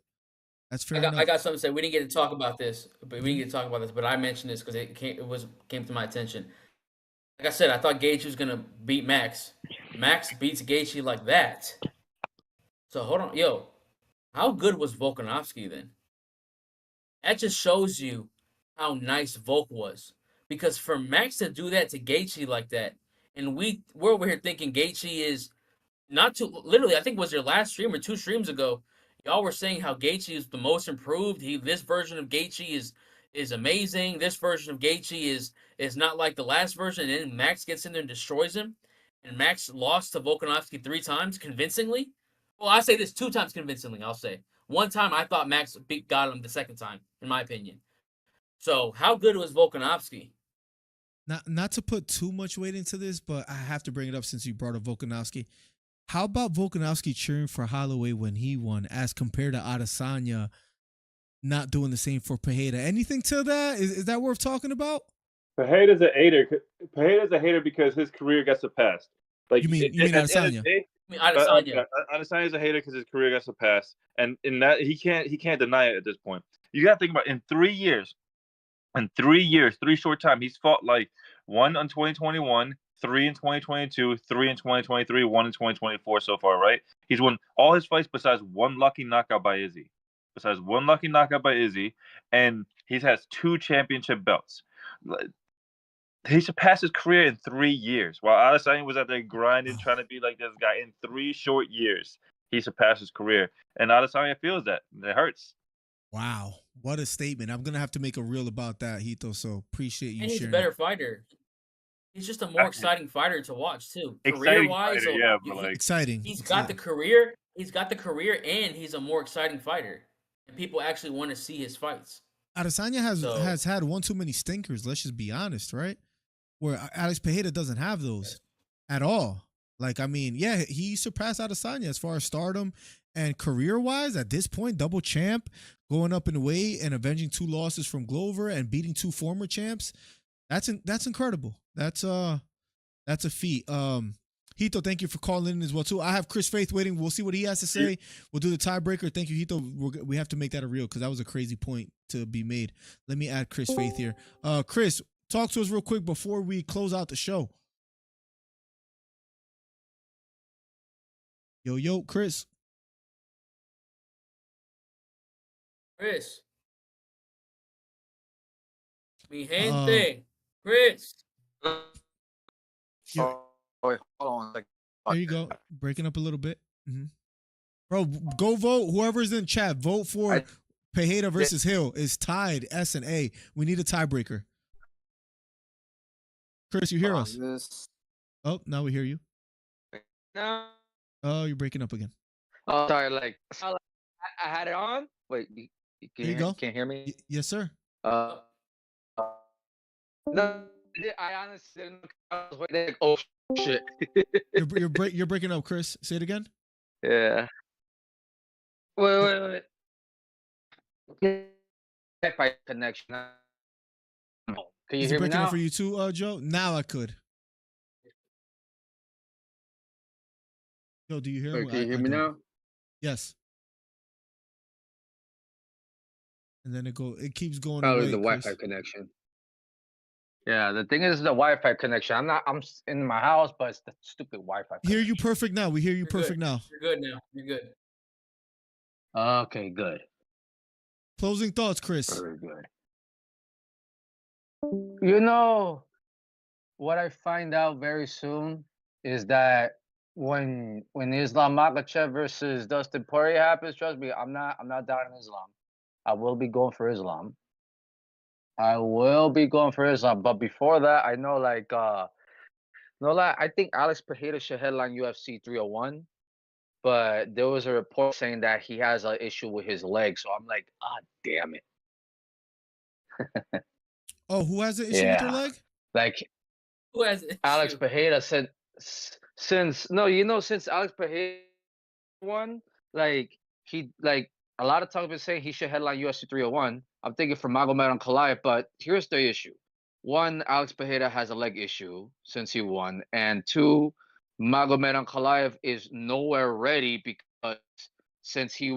That's fair enough. I got something to say. We didn't get to talk about this, but I mentioned this because it came to my attention. Like I said, I thought Gaethje was gonna beat Max. Max beats Gaethje like that. So hold on, yo, how good was Volkanovski then? That just shows you how nice Volk was. Because for Max to do that to Gaethje like that, and we're over here thinking Gaethje is not too literally. I think it was your last stream or 2 streams ago. Y'all were saying how Gaethje is the most improved. This version of Gaethje is amazing. This version of Gaethje is not like the last version. And then Max gets in there and destroys him. And Max lost to Volkanovski 3 times convincingly. Well, I say this 2 times convincingly. I'll say 1 time I thought Max got him the 2nd time, in my opinion. So how good was Volkanovski? Not to put too much weight into this, but I have to bring it up since you brought up Volkanovski. How about Volkanovski cheering for Holloway when he won as compared to Adesanya not doing the same for Pereira? Anything to that? Is that worth talking about? Pereira's a hater. Pereira's a hater because his career got surpassed. Like you mean Adesanya? Adesanya. Adesanya's a hater because his career got surpassed, and in that he can't deny it at this point. You got to think about it. In 3 years, 3 short time, he's fought like 1 in 2021. 3 in 2022, 3 in 2023, 1 in 2024 so far, right? He's won all his fights besides 1 lucky knockout by Izzy. And he has 2 championship belts. He surpassed his career in 3 years. While Adesanya was out there grinding, trying to be like this guy, in 3 short years, he surpassed his career. And Adesanya feels that. It hurts. Wow. What a statement. I'm going to have to make a reel about that, Hito, so appreciate you sharing. And he's a better fighter. He's just a more exciting fighter to watch too. Career-wise, exciting. He's got the career. He's got the career, and he's a more exciting fighter. And people actually want to see his fights. Adesanya has had one too many stinkers. Let's just be honest, right? Where Alex Pereira doesn't have those at all. Like, I mean, yeah, he surpassed Adesanya as far as stardom and career-wise. At this point, double champ, going up in weight and avenging 2 losses from Glover and beating 2 former champs. That's incredible. That's a feat. Hito, thank you for calling in as well too. I have Chris Faith waiting. We'll see what he has to say. We'll do the tiebreaker. Thank you, Hito. We have to make that a reel because that was a crazy point to be made. Let me add Chris Faith here. Chris, talk to us real quick before we close out the show. Yo, Chris. Chris. Mi gente. Chris. Oh, wait, hold on. There you go. Breaking up a little bit. Mm-hmm. Bro, go vote. Whoever's in chat, vote for Pereira versus Hill. Is tied S and A. We need a tiebreaker. Chris, you hear us? Oh, now we hear you. No. Oh, you're breaking up again. Oh, sorry. Like I had it on. Wait, There you go. Can't hear me? Yes, sir. No, I honestly didn't know. I was waiting. Oh, Shit. You're breaking up, Chris. Say it again. Yeah. Wait. Wi-Fi connection. Can you Is it hear me breaking up now? for you too, Joe? Now I could. Joe, do you hear Wait, him? can you hear I me don't. now? Yes. And then it keeps going Probably away, the Wi-Fi Chris. connection. Yeah, the thing is the Wi-Fi connection. I'm in my house, but it's the stupid Wi-Fi Hear you connection. perfect now. We hear you You're perfect good. now. You're good now. You're good. Okay, good. Closing thoughts, Chris. Very good. You know what I find out very soon is that when Islam Makhachev versus Dustin Poirier happens, trust me, I'm not down in Islam. I will be going for Islam. But before that, I know I think Alex Pereira should headline UFC 301. But there was a report saying that he has an issue with his leg, so I'm like, ah, damn it. Oh, who has an issue with their Yeah, leg? like Who has an Alex issue? Pereira said, since Alex Pereira won, like a lot of talk been saying he should headline UFC 301. I'm thinking for Magomed Ankalaev, but here's the issue: one, Alex Pereira has a leg issue since he won, and two, Magomed Ankalaev is nowhere ready because since he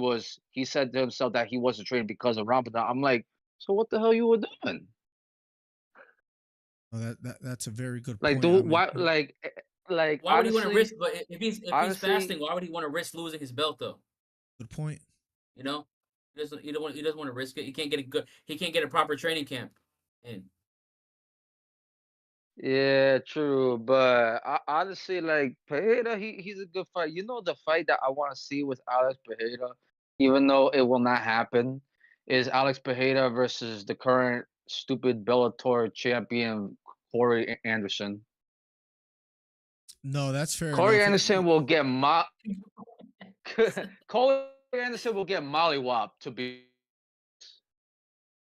said to himself that he wasn't training because of Ramadan. I'm like, so what the hell you were doing? Oh, that's a very good Like, point. I dude, mean, why? Like Why would he want to risk? honestly, But if he's honestly, fasting, why would he want to risk losing his belt though? good point. You know, he doesn't want to risk it. He can't get a proper training camp. And yeah, true. But honestly, like Pereira, he's a good fight. You know, the fight that I want to see with Alex Pereira, even though it will not happen, is Alex Pereira versus the current stupid Bellator champion Corey Anderson. No, that's fair Corey enough. Anderson will get Corey Anderson will get mollywopped to be.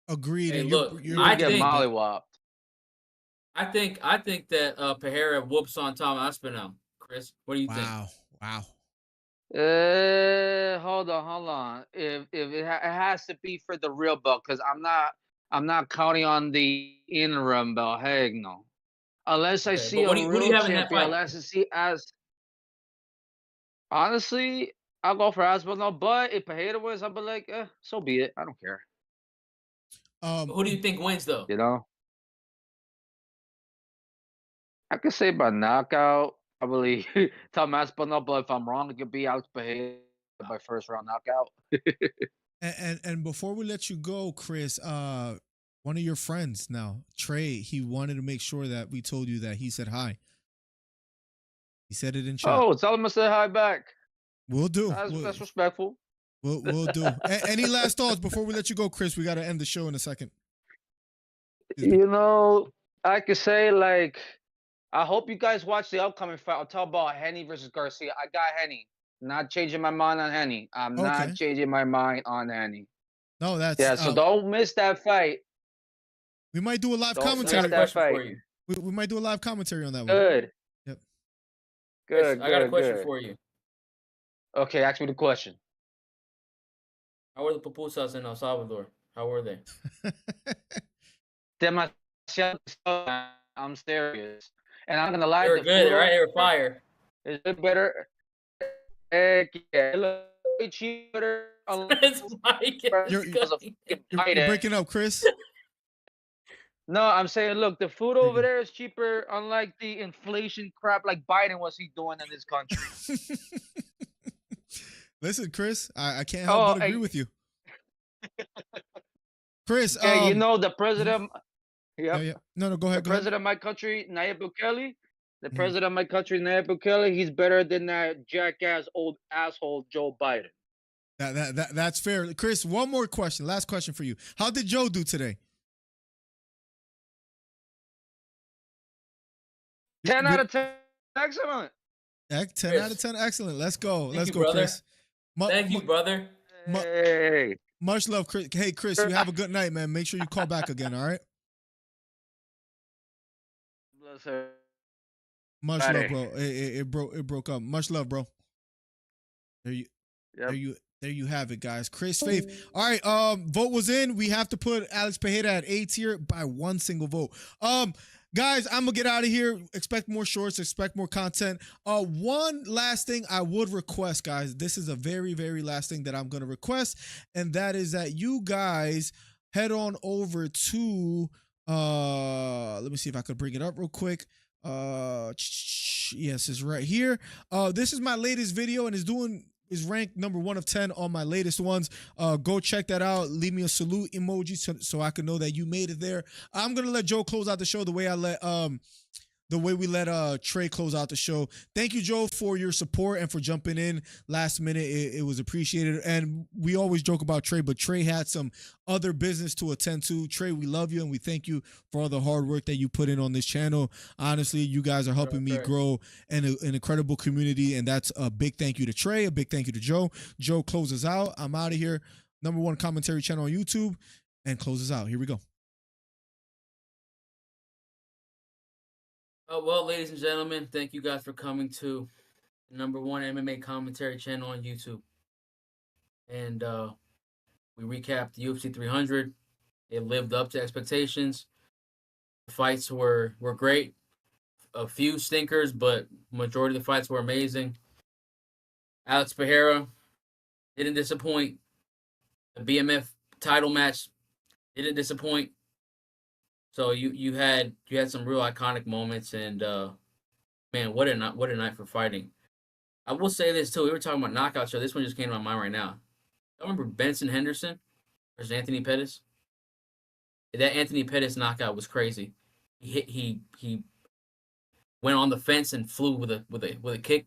Agreed, hey, and look, He you're will I get breaking up a think bit. mollywopped. I think that Pereira whoops on Tom Aspinall. Chris, what do you think? Wow. Hold on. It has to be for the real belt, because I'm not counting on the interim belt. Heck no. Unless I Okay, see but a who do you real have in that champion, fight? unless I see as honestly, I'll go for Aspinall. But if Pereira wins, I'll be like, so be it. I don't care. Who do you think wins though? You know, I could say by knockout, probably Tom Aspinall. But if I'm wrong, it could be Alex Pereira by first round knockout. And before we let you go, Chris, one of your friends now, Trey, he wanted to make sure that we told you that he said hi. He said it in chat. Oh, tell him I said hi back. We'll do. That's respectful. We'll do. Any last thoughts before we let you go, Chris? We got to end the show in a second. You know, I could say like, I hope you guys watch the upcoming fight. I'll talk about Henny versus Garcia. I got Henny. Not changing my mind on Henny. I'm not Okay. changing my mind on Henny. No, that's Yeah, so don't miss that fight. we might do a live Don't I got a miss commentary. that question fight. for you. We might do a live commentary on that one. Good. Yep. Chris, I got a question Good. for you. Okay, ask me the question. How were the pupusas in El Salvador? How were they? Demasiado. I'm serious. And I'm gonna lie, They were the good, food right? They were over fire. there is a bit better. Heck yeah. It looks way cheaper. This mic is You're- going. You're breaking up, Chris. No, I'm saying, look, the food over there is cheaper, unlike the inflation crap like Biden was he doing in this country. Listen, Chris, I can't help but agree with you. Chris, yeah, you know the president. Yeah. No, go ahead. The president of my country, Nayib Bukele. The president of my country, Nayib Bukele. He's better than that jackass old asshole Joe Biden. That's fair, Chris. One more question. Last question for you. How did Joe do today? 10 out of 10. Excellent. 10 out of 10. Excellent. Let's go. Thank you, Go, brother. Chris. Thank you, brother. Hey. Much love, Chris. Hey, Chris, you have a good night, man. Make sure you call back again, all right? Bless her. Much Got love, it. bro. It broke up. Much love, bro. There you Yep. there you have it, guys. Chris Faith. All right, vote was in. We have to put Alex Pereira at A tier by one single vote. Guys, I'm gonna get out of here. Expect more shorts, expect more content. One last thing I would request, guys. This is a very, very last thing that I'm gonna request, and that is that you guys head on over to let me see if I could bring it up real quick. Yes, it's right here. This is my latest video and is ranked number 1 of 10 on my latest ones. Go check that out. Leave me a salute emoji so I can know that you made it there. I'm gonna let Joe close out the show the way we let Trey close out the show. Thank you, Joe, for your support and for jumping in last minute. It was appreciated. And we always joke about Trey, but Trey had some other business to attend to. Trey, we love you and we thank you for all the hard work that you put in on this channel. Honestly, you guys are helping me grow an incredible community, and that's a big thank you to Trey, a big thank you to Joe. Joe closes out. I'm out of here. #1 commentary channel on YouTube, and closes out. Here we go. Well, ladies and gentlemen, thank you guys for coming to the #1 MMA commentary channel on YouTube. And we recapped the UFC 300. It lived up to expectations. The fights were great. A few stinkers, but majority of the fights were amazing. Alex Pereira didn't disappoint. The BMF title match didn't disappoint. So you had some real iconic moments, and man, what a night for fighting. I will say this too. We were talking about knockout show. This one just came to my mind right now. I remember Benson Henderson versus Anthony Pettis. That Anthony Pettis knockout was crazy. He went on the fence and flew with a kick,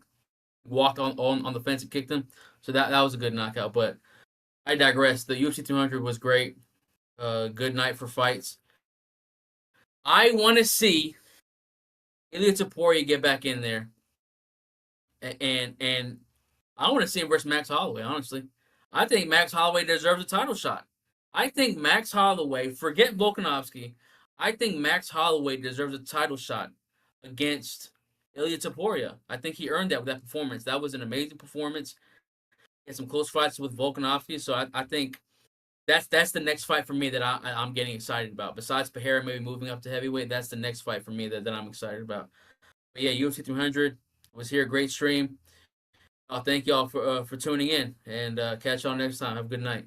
walked on the fence and kicked him. So that was a good knockout. But I digress. The UFC 200 was great. Good night for fights. I want to see Ilia Topuria get back in there, and I want to see him versus Max Holloway. Honestly, I think Max Holloway deserves a title shot. I think Max Holloway, forget Volkanovski, I think Max Holloway deserves a title shot against Ilia Topuria. I think he earned that with that performance. That was an amazing performance. He had some close fights with Volkanovski, so I think that's the next fight for me that I'm getting excited about. Besides Pereira maybe moving up to heavyweight, that's the next fight for me that I'm excited about. But yeah, UFC 300 was here. Great stream. Thank y'all for tuning in, and catch y'all next time. Have a good night.